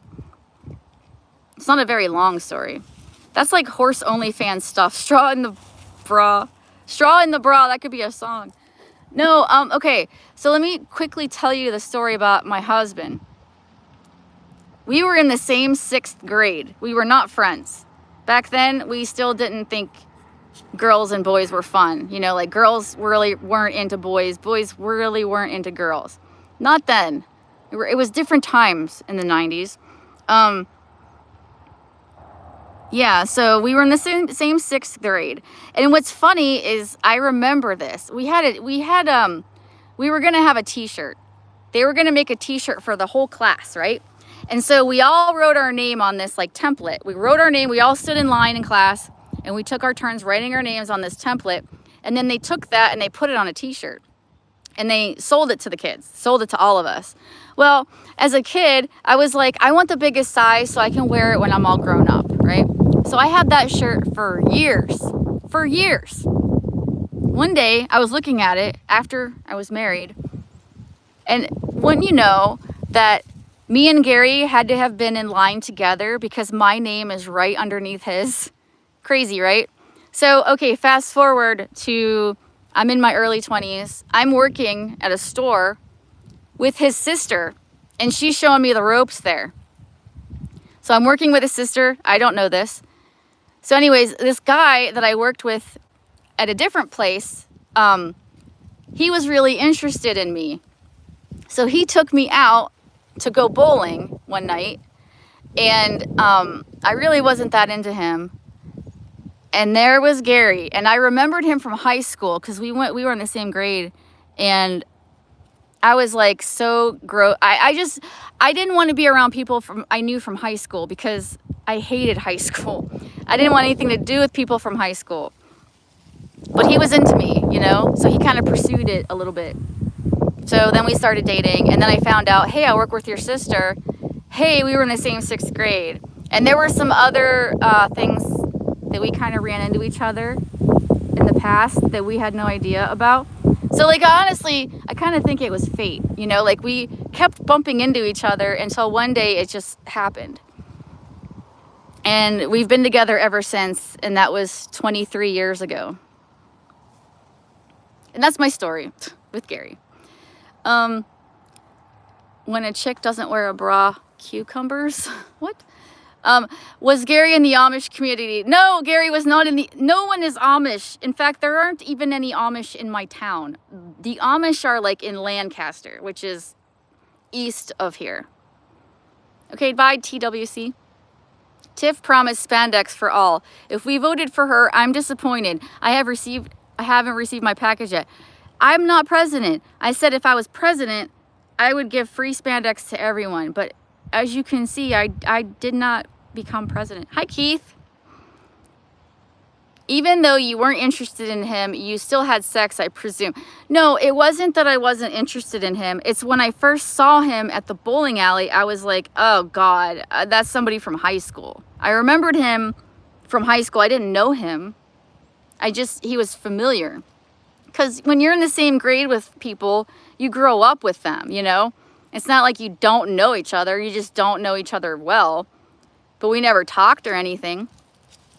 [SPEAKER 1] It's not a very long story. That's like horse OnlyFans stuff. Straw in the bra. Straw in the bra, that could be a song. No, okay. So let me quickly tell you the story about my husband. We were in the same 6th grade. We were not friends. Back then, we still didn't think girls and boys were fun. You know, like girls really weren't into boys. Boys really weren't into girls. Not then. It was different times in the 90s. Yeah, so we were in the same 6th grade. And what's funny is I remember this. We were going to have a t-shirt. They were going to make a t-shirt for the whole class, right? And so we all wrote our name on this like template. We wrote our name. We all stood in line in class and we took our turns writing our names on this template. And then they took that and they put it on a t-shirt. And they sold it to the kids, sold it to all of us. Well, as a kid, I was like, I want the biggest size so I can wear it when I'm all grown up, right? So I had that shirt for years. One day, I was looking at it after I was married. And wouldn't you know that me and Gary had to have been in line together because my name is right underneath his. Crazy, right? So, okay, fast forward to... I'm in my early 20s. I'm working at a store with his sister, and she's showing me the ropes there. So I'm working with his sister. I don't know this. So anyways, this guy that I worked with at a different place, he was really interested in me. So he took me out to go bowling one night, and I really wasn't that into him. And there was Gary, and I remembered him from high school because we were in the same grade, and I was like so gross. I didn't want to be around people I knew from high school because I hated high school. I didn't want anything to do with people from high school. But he was into me, you know, so he kind of pursued it a little bit. So then we started dating, and then I found out, hey, I work with your sister. Hey, we were in the same 6th grade. And there were some other things that we kind of ran into each other in the past that we had no idea about. So like honestly, I kind of think it was fate, you know, like we kept bumping into each other until one day it just happened. And we've been together ever since, and that was 23 years ago. And that's my story with Gary. When a chick doesn't wear a bra, cucumbers? What? Was Gary in the Amish community? No, Gary was not no one is Amish. In fact, there aren't even any Amish in my town. The Amish are like in Lancaster, which is east of here. Okay, bye TWC. Tiff promised spandex for all. If we voted for her, I'm disappointed. I haven't received my package yet. I'm not president. I said if I was president, I would give free spandex to everyone, but as you can see, I did not become president. Hi, Keith. Even though you weren't interested in him, you still had sex, I presume. No, it wasn't that I wasn't interested in him. It's when I first saw him at the bowling alley, I was like, oh, God, that's somebody from high school. I remembered him from high school. I didn't know him. He was familiar. Because when you're in the same grade with people, you grow up with them, you know? It's not like you don't know each other. You just don't know each other well. But we never talked or anything.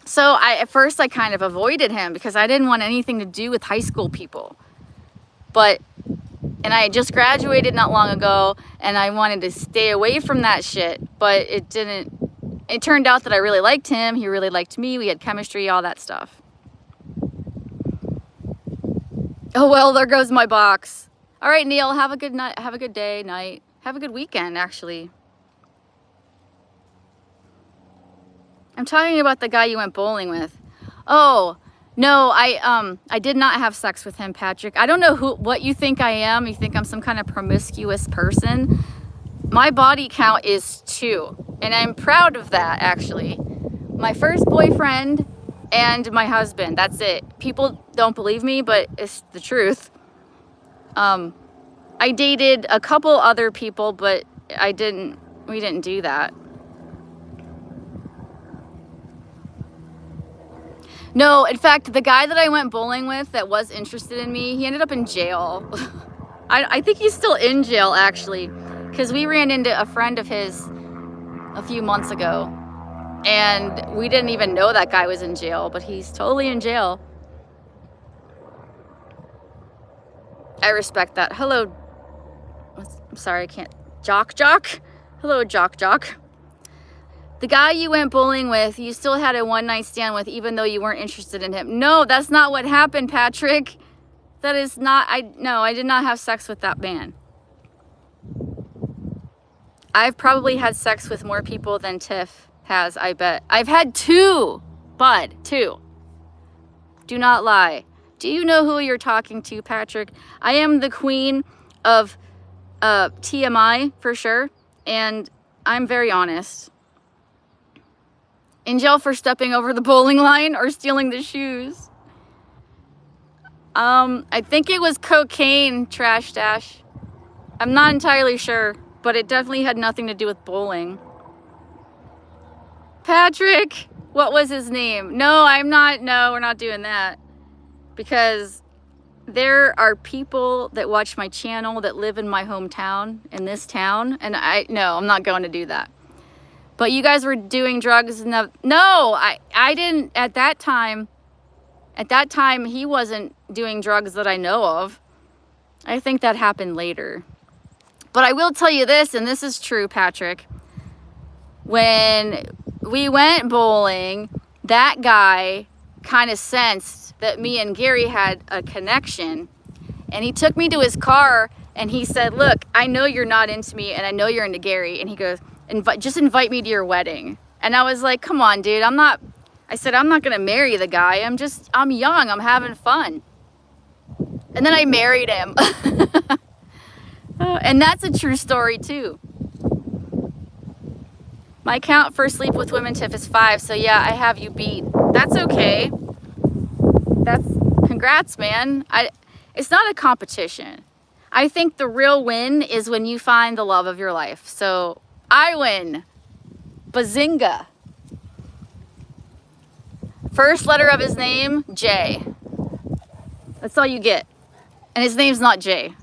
[SPEAKER 1] So at first I kind of avoided him because I didn't want anything to do with high school people. And I had just graduated not long ago, and I wanted to stay away from that shit. But it didn't. It turned out that I really liked him. He really liked me. We had chemistry, all that stuff. Oh, well, there goes my box. All right, Neil, have a good night. Have a good day, night. Have a good weekend, actually. I'm talking about the guy you went bowling with. Oh, no, I did not have sex with him, Patrick. I don't know what you think I am. You think I'm some kind of promiscuous person? My body count is 2, and I'm proud of that, actually. My first boyfriend and my husband. That's it. People don't believe me, but it's the truth. I dated a couple other people, but we didn't do that. No, in fact, the guy that I went bowling with that was interested in me, he ended up in jail. I think he's still in jail, actually, because we ran into a friend of his a few months ago, and we didn't even know that guy was in jail, but he's totally in jail. I respect that. Hello. I'm sorry, I can't. Jock. Hello, Jock. The guy you went bowling with, you still had a one-night stand with, even though you weren't interested in him. No, that's not what happened, Patrick. That is not, no, I did not have sex with that man. I've probably had sex with more people than Tiff has, I bet. I've had 2, bud, 2. Do not lie. Do you know who you're talking to, Patrick? I am the queen of TMI, for sure, and I'm very honest. In jail for stepping over the bowling line or stealing the shoes. I think it was cocaine, Trash Dash. I'm not entirely sure, but it definitely had nothing to do with bowling. Patrick, what was his name? No, we're not doing that. Because there are people that watch my channel that live in my hometown, in this town, and no, I'm not going to do that. But you guys were doing drugs. No, I didn't at that time. At that time, he wasn't doing drugs that I know of. I think that happened later. But I will tell you this, and this is true, Patrick. When we went bowling, that guy kind of sensed that me and Gary had a connection. And he took me to his car and he said, look, I know you're not into me and I know you're into Gary. And he goes, just invite me to your wedding. And I was like, come on, dude, I said, I'm not going to marry the guy. I'm young. I'm having fun. And then I married him. And that's a true story too. My count for sleep with women, Tiff, is 5. So yeah, I have you beat. That's okay. Congrats, man. It's not a competition. I think the real win is when you find the love of your life. So I win. Bazinga. First letter of his name, J. That's all you get. And his name's not J.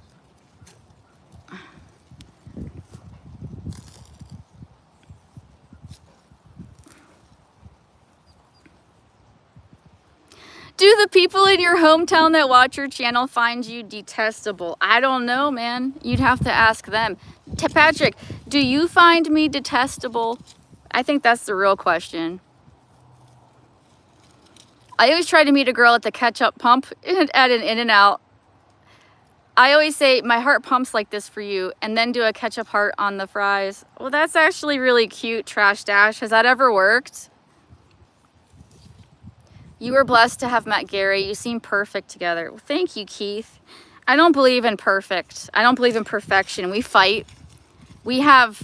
[SPEAKER 1] Do the people in your hometown that watch your channel find you detestable? I don't know, man. You'd have to ask them. Patrick, do you find me detestable? I think that's the real question. I always try to meet a girl at the ketchup pump at an In-N-Out. I always say, my heart pumps like this for you, and then do a ketchup heart on the fries. Well, that's actually really cute, Trash Dash. Has that ever worked? You were blessed to have met Gary. You seem perfect together. Well, thank you, Keith. I don't believe in perfect. I don't believe in perfection. We fight. We have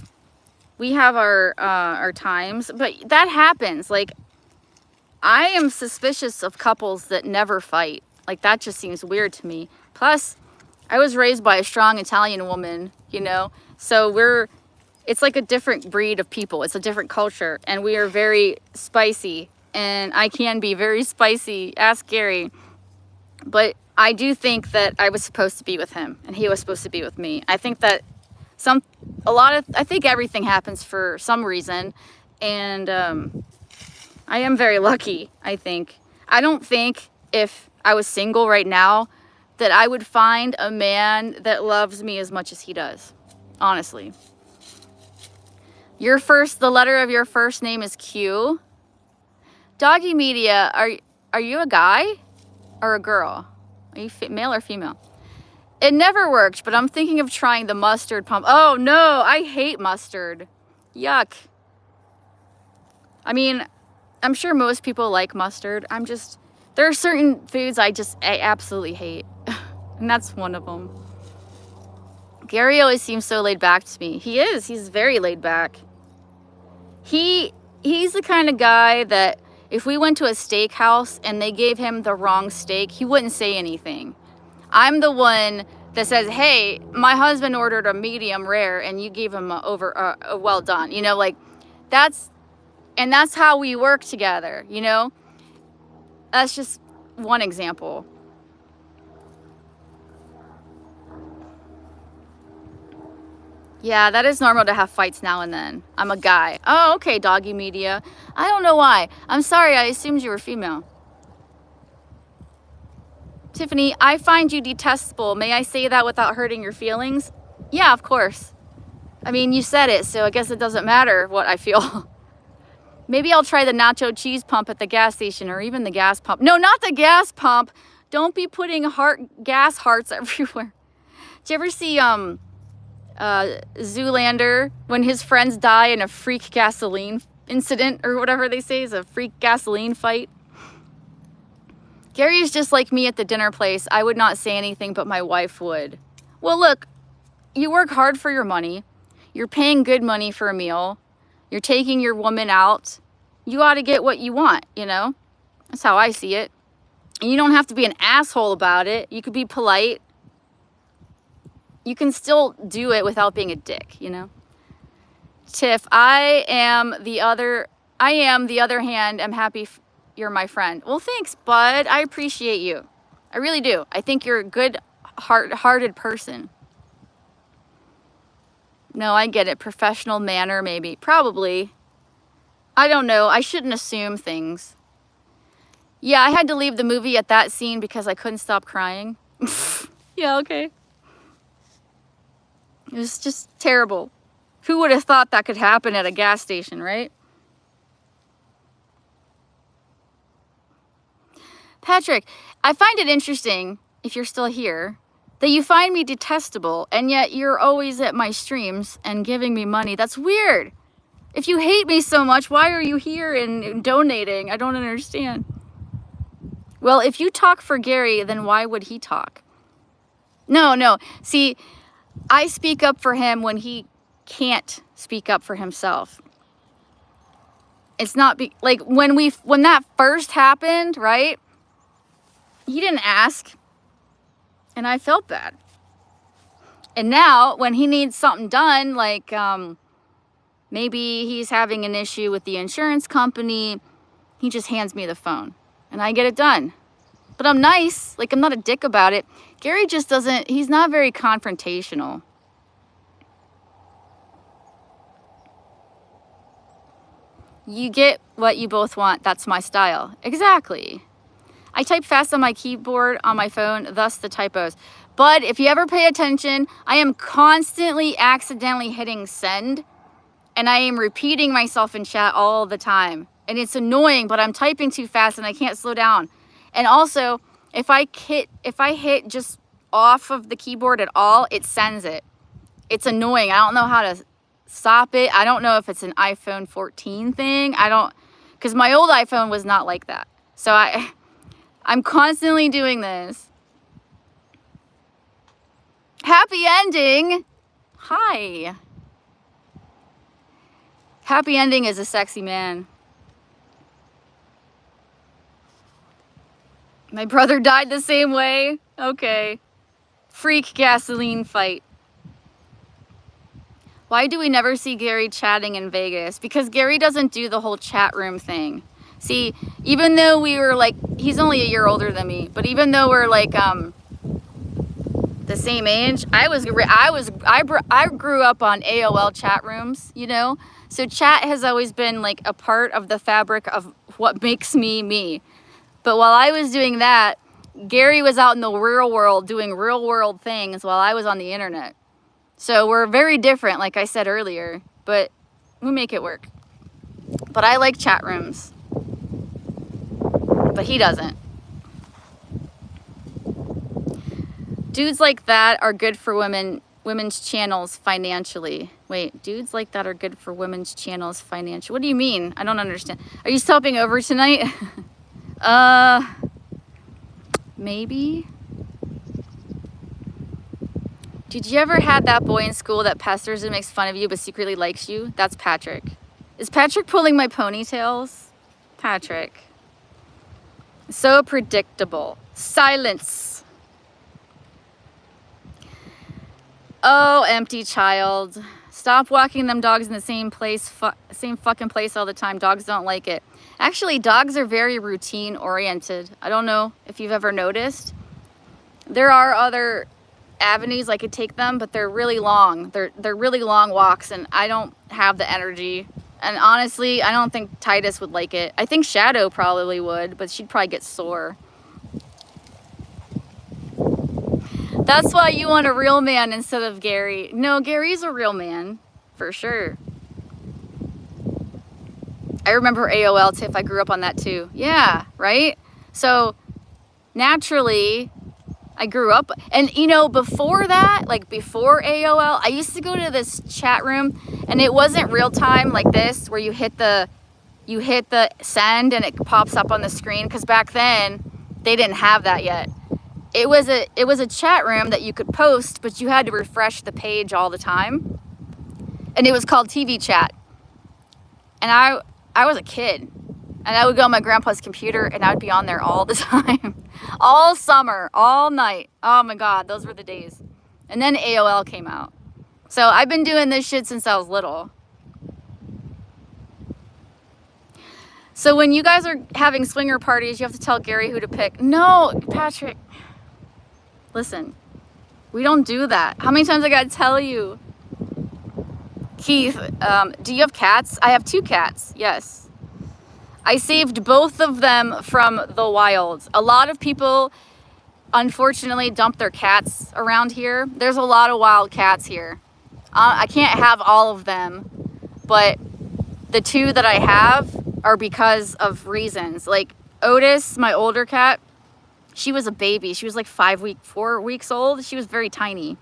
[SPEAKER 1] our times, but that happens. Like, I am suspicious of couples that never fight. Like, that just seems weird to me. Plus, I was raised by a strong Italian woman, you know? So it's like a different breed of people. It's a different culture, and we are very spicy. And I can be very spicy. Ask Gary. But I do think that I was supposed to be with him and he was supposed to be with me. I think that I think everything happens for some reason. And I am very lucky, I think. I don't think if I was single right now that I would find a man that loves me as much as he does. Honestly. The letter of your first name is Q. Doggy Media, are you a guy or a girl? Are you male or female? It never worked, but I'm thinking of trying the mustard pump. Oh no, I hate mustard. Yuck. I mean, I'm sure most people like mustard. There are certain foods I absolutely hate. And that's one of them. Gary always seems so laid back to me. He is. He's very laid back. He's the kind of guy that if we went to a steakhouse and they gave him the wrong steak, he wouldn't say anything. I'm the one that says, hey, my husband ordered a medium rare and you gave him a well done. You know, like that's how we work together, you know? That's just one example. Yeah, that is normal to have fights now and then. I'm a guy. Oh, okay, Doggy Media. I don't know why. I'm sorry, I assumed you were female. Tiffany, I find you detestable. May I say that without hurting your feelings? Yeah, of course. I mean, you said it, so I guess it doesn't matter what I feel. Maybe I'll try the nacho cheese pump at the gas station, or even the gas pump. No, not the gas pump. Don't be putting gas hearts everywhere. Did you ever see Zoolander when his friends die in a freak gasoline incident, or whatever they say is a freak gasoline fight? Gary is just like me at the dinner place. I would not say anything, but my wife would. Well, look, you work hard for your money. You're paying good money for a meal. You're taking your woman out. You ought to get what you want, you know? That's how I see it. And you don't have to be an asshole about it. You could be polite. You can still do it without being a dick, you know? Tiff, I am the other hand, I'm happy you're my friend. Well, thanks, bud. I appreciate you. I really do. I think you're a good hearted person. No, I get it. Professional manner, maybe. Probably. I don't know. I shouldn't assume things. Yeah, I had to leave the movie at that scene because I couldn't stop crying. Yeah, okay. It was just terrible. Who would have thought that could happen at a gas station, right? Patrick, I find it interesting, if you're still here, that you find me detestable, and yet you're always at my streams and giving me money. That's weird. If you hate me so much, why are you here and donating? I don't understand. Well, if you talk for Gary, then why would he talk? No. See, I speak up for him when he can't speak up for himself. It's not like when that first happened, right? He didn't ask, and I felt bad. And now, when he needs something done, like maybe he's having an issue with the insurance company, he just hands me the phone, and I get it done. But I'm nice, like I'm not a dick about it. Gary just doesn't, he's not very confrontational. You get what you both want, that's my style. Exactly. I type fast on my keyboard on my phone, thus the typos. But if you ever pay attention, I am constantly accidentally hitting send, and I am repeating myself in chat all the time. And it's annoying, but I'm typing too fast and I can't slow down. And also, if I hit just off of the keyboard at all, it sends it. It's annoying. I don't know how to stop it. I don't know if it's an iPhone 14 thing. Because my old iPhone was not like that. So I'm constantly doing this. Happy ending. Hi. Happy ending is a sexy man. My brother died the same way. Okay. Freak gasoline fight. Why do we never see Gary chatting in Vegas? Because Gary doesn't do the whole chat room thing. See, even though we were like, he's only a year older than me, but even though we're like the same age, I grew up on AOL chat rooms, you know? So chat has always been like a part of the fabric of what makes me me. But while I was doing that, Gary was out in the real world doing real world things while I was on the internet. So we're very different, like I said earlier, but we make it work. But I like chat rooms. But he doesn't. Dudes like that are good for women's channels financially. Wait, dudes like that are good for women's channels financially. What do you mean? I don't understand. Are you stopping over tonight? Maybe. Did you ever have that boy in school that pesters and makes fun of you but secretly likes you? That's Patrick. Is Patrick pulling my ponytails? Patrick. So predictable. Silence. Oh, empty child. Stop walking them dogs in the same place, same fucking place all the time. Dogs don't like it. Actually, dogs are very routine oriented. I don't know if you've ever noticed. There are other avenues I could take them, but they're really long. They're really long walks, and I don't have the energy. And honestly, I don't think Titus would like it. I think Shadow probably would, but she'd probably get sore. That's why you want a real man instead of Gary. No, Gary's a real man, for sure. I remember AOL, Tiff. I grew up on that too. Yeah, right? So naturally, I grew up, and you know, before that, like before AOL, I used to go to this chat room, and it wasn't real time like this, where you hit the send and it pops up on the screen, because back then they didn't have that yet. It was a chat room that you could post, but you had to refresh the page all the time, and it was called TV chat. And I was a kid, and I would go on my grandpa's computer, and I would be on there all the time. All summer, all night. Oh my God, those were the days. And then AOL came out. So I've been doing this shit since I was little. So when you guys are having swinger parties, you have to tell Gary who to pick. No, Patrick. Listen, we don't do that. How many times I gotta tell you? Keith, do you have cats? I have 2 cats, yes. I saved both of them from the wild. A lot of people, unfortunately, dump their cats around here. There's a lot of wild cats here. I can't have all of them, but the 2 that I have are because of reasons. Like Otis, my older cat, she was a baby. She was like 4 weeks old. She was very tiny.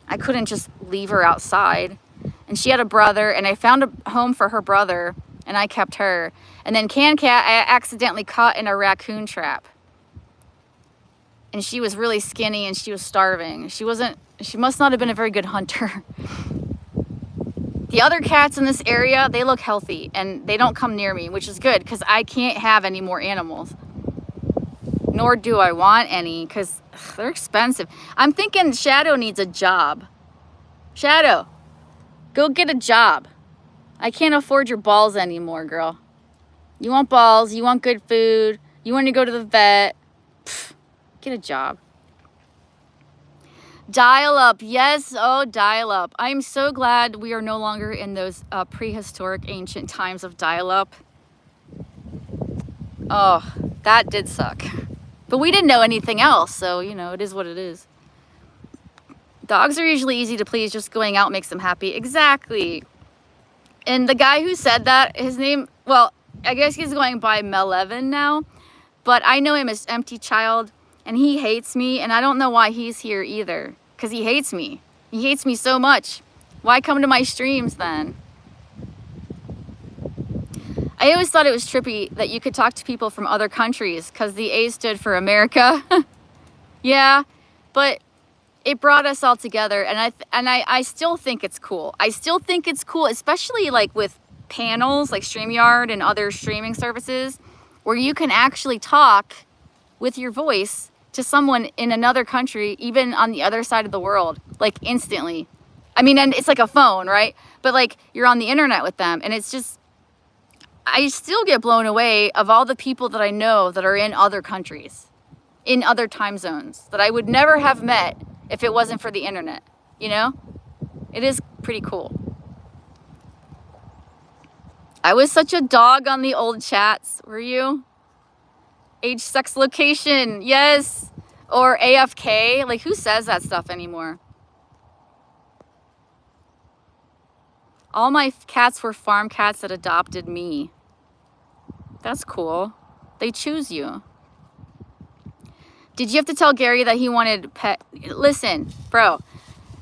[SPEAKER 1] I couldn't just leave her outside. And she had a brother, and I found a home for her brother, and I kept her. And then Can Cat, I accidentally caught in a raccoon trap. And she was really skinny, and she was starving. She must not have been a very good hunter. The other cats in this area, they look healthy, and they don't come near me, which is good, because I can't have any more animals. Nor do I want any, because they're expensive. I'm thinking Shadow needs a job. Shadow, go get a job. I can't afford your balls anymore, girl. You want balls, you want good food, you want to go to the vet. Pfft, get a job. Dial up, yes, oh, dial up. I'm so glad we are no longer in those prehistoric ancient times of dial up. Oh, that did suck. But we didn't know anything else, so, you know, it is what it is. Dogs are usually easy to please, just going out makes them happy. Exactly. And the guy who said that, his name, well, I guess he's going by Melevin now, but I know him as Empty Child, and he hates me, and I don't know why he's here either, because he hates me. He hates me so much. Why come to my streams then? I always thought it was trippy that you could talk to people from other countries, because the A stood for America. Yeah, but it brought us all together, and I still think it's cool. I still think it's cool, especially like with panels like StreamYard and other streaming services, where you can actually talk with your voice to someone in another country, even on the other side of the world, like instantly. I mean, and it's like a phone, right? But like you're on the internet with them, and it's just, I still get blown away of all the people that I know that are in other countries, in other time zones, that I would never have met if it wasn't for the internet, you know? It is pretty cool. I was such a dog on the old chats, were you? Age, sex, location, yes. Or AFK, like who says that stuff anymore? All my cats were farm cats that adopted me. That's cool. They choose you. Did you have to tell Gary that he wanted pet? Listen, bro,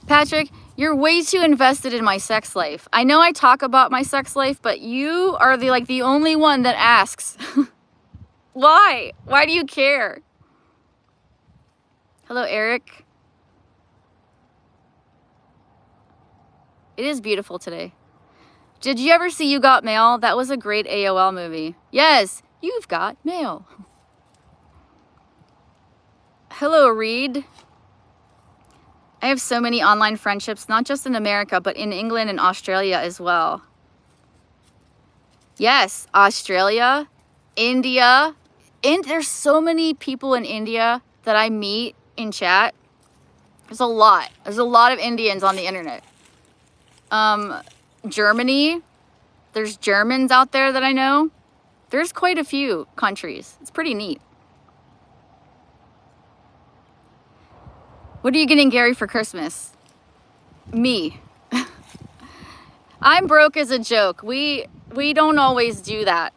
[SPEAKER 1] Patrick, you're way too invested in my sex life. I know I talk about my sex life, but you are the only one that asks. Why? Why do you care? Hello, Eric. It is beautiful today. Did you ever see You Got Mail? That was a great AOL movie. Yes, You've Got Mail. Hello, Reed. I have so many online friendships, not just in America, but in England and Australia as well. Yes, Australia, India. There's so many people in India that I meet in chat. There's a lot. There's a lot of Indians on the internet. Germany. There's Germans out there that I know. There's quite a few countries. It's pretty neat. What are you getting Gary for Christmas? Me. I'm broke as a joke. We don't always do that,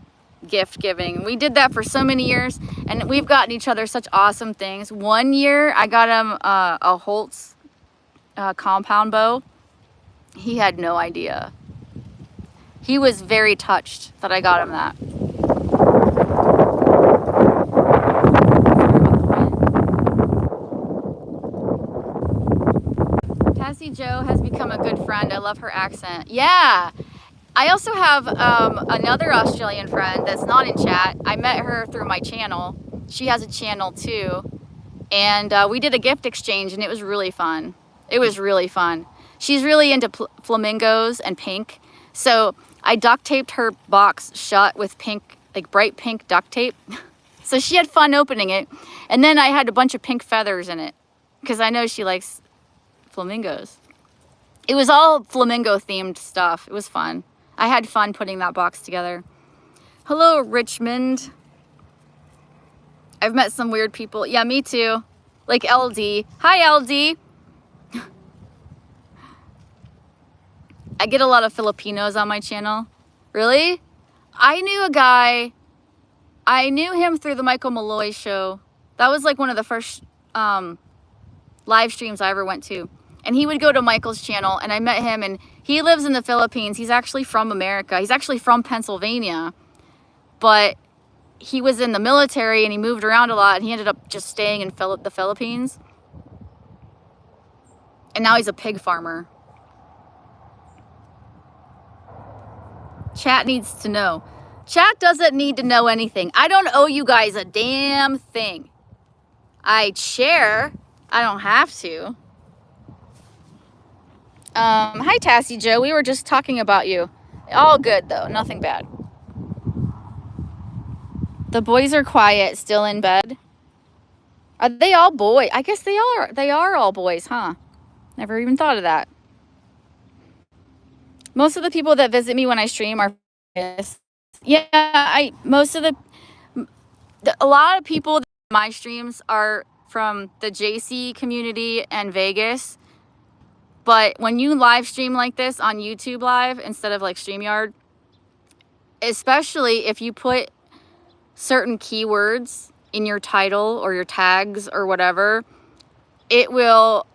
[SPEAKER 1] gift giving. We did that for so many years, and we've gotten each other such awesome things. One year, I got him a Holtz compound bow. He had no idea. He was very touched that I got him that. Cassie Jo has become a good friend. I love her accent. Yeah. I also have another Australian friend that's not in chat. I met her through my channel. She has a channel too. And we did a gift exchange and it was really fun. It was really fun. She's really into flamingos and pink. So I duct taped her box shut with pink, like bright pink duct tape. So she had fun opening it. And then I had a bunch of pink feathers in it because I know she likes flamingos. It was all flamingo themed stuff. It was fun. I had fun putting that box together. Hello, Richmond. I've met some weird people. Yeah, me too. Like LD. Hi, LD. I get a lot of Filipinos on my channel. Really? I knew a guy. I knew him through the Michael Malloy show. That was like one of the first live streams I ever went to. And he would go to Michael's channel, and I met him, and he lives in the Philippines. He's actually from America. He's actually from Pennsylvania. But he was in the military, and he moved around a lot, and he ended up just staying in the Philippines. And now he's a pig farmer. Chat needs to know. Chat doesn't need to know anything. I don't owe you guys a damn thing. I share. I don't have to. Hi, Tassie Joe. We were just talking about you. All good, though. Nothing bad. The boys are quiet, still in bed. Are they all boys? I guess they are. They are all boys, huh? Never even thought of that. Most of the people that visit me when I stream are... Yeah, a lot of people that my streams are from the JC community and Vegas. But when you live stream like this on YouTube Live instead of like StreamYard, especially if you put certain keywords in your title or your tags or whatever, it will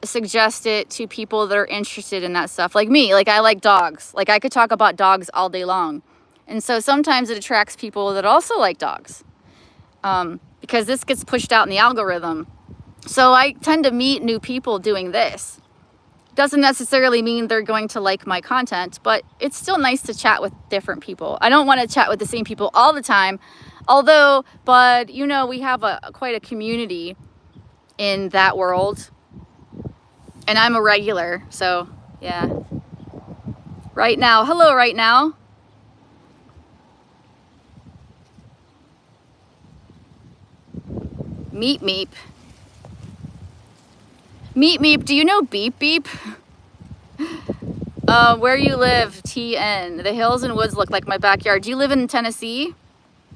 [SPEAKER 1] suggest it to people that are interested in that stuff. Like me, like I like dogs. Like I could talk about dogs all day long. And so sometimes it attracts people that also like dogs because this gets pushed out in the algorithm. So I tend to meet new people doing this. Doesn't necessarily mean they're going to like my content, but it's still nice to chat with different people. I don't want to chat with the same people all the time, but you know, we have quite a community in that world, and I'm a regular, so yeah. Right now, hello, right now. Meep meep. Meep meep, do you know beep beep? Where you live, TN. The hills and woods look like my backyard. Do you live in Tennessee?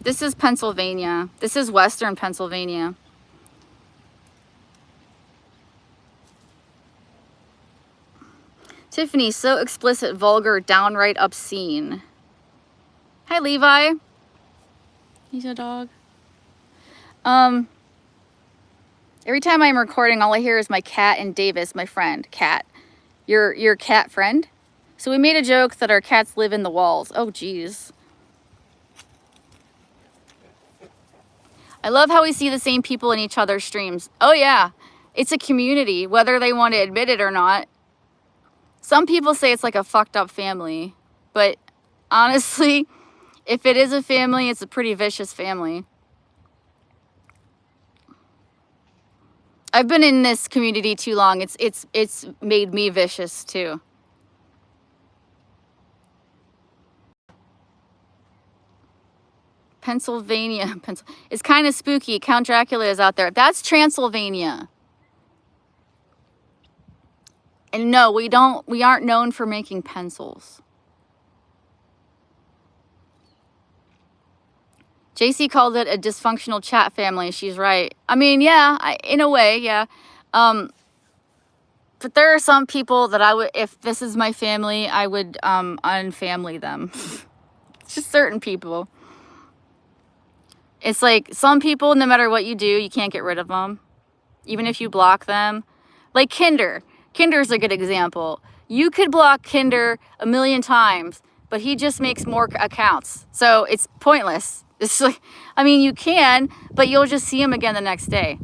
[SPEAKER 1] This is Pennsylvania. This is Western Pennsylvania. Tiffany, so explicit, vulgar, downright obscene. Hi, Levi. He's a dog. Every time I'm recording, all I hear is my cat and Davis, my friend, cat. Your cat friend? So we made a joke that our cats live in the walls. Oh, geez. I love how we see the same people in each other's streams. Oh, yeah. It's a community, whether they want to admit it or not. Some people say it's like a fucked up family. But honestly, if it is a family, it's a pretty vicious family. I've been in this community too long. It's made me vicious too. Pennsylvania. It's kind of spooky. Count Dracula is out there. That's Transylvania. And no, we aren't known for making pencils. JC called it a dysfunctional chat family. She's right. I mean, yeah, in a way, yeah. But there are some people that I would, if this is my family, I would unfamily them. It's just certain people. It's like some people, no matter what you do, you can't get rid of them. Even if you block them. Like Kinder. Kinder's a good example. You could block Kinder a million times, but he just makes more accounts. So it's pointless. It's like, I mean, you can, but you'll just see him again the next day.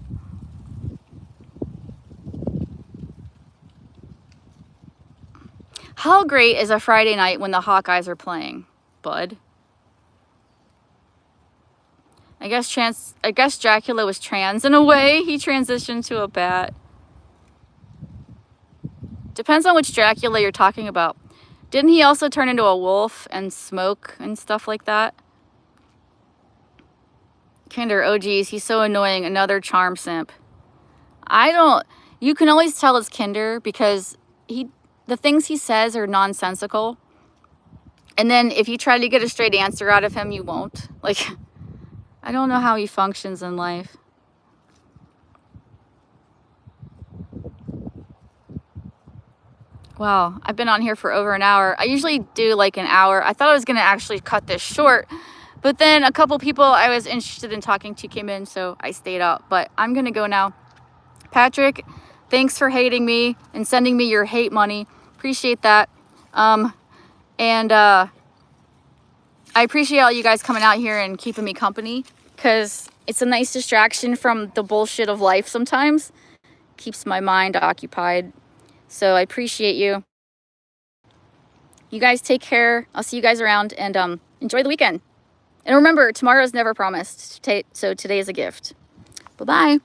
[SPEAKER 1] How great is a Friday night when the Hawkeyes are playing, bud? I guess Dracula was trans in a way. He transitioned to a bat. Depends on which Dracula you're talking about. Didn't he also turn into a wolf and smoke and stuff like that? Kinder, oh geez, he's so annoying. Another charm simp. You can always tell it's Kinder because the things he says are nonsensical. And then if you try to get a straight answer out of him, you won't. Like, I don't know how he functions in life. Wow, I've been on here for over an hour. I usually do like an hour. I thought I was going to actually cut this short, but then a couple people I was interested in talking to came in, so I stayed up. But I'm going to go now. Patrick, thanks for hating me and sending me your hate money. Appreciate that. I appreciate all you guys coming out here and keeping me company, because it's a nice distraction from the bullshit of life sometimes. Keeps my mind occupied. So I appreciate you. You guys take care. I'll see you guys around, and enjoy the weekend. And remember, tomorrow is never promised, so today is a gift. Bye-bye.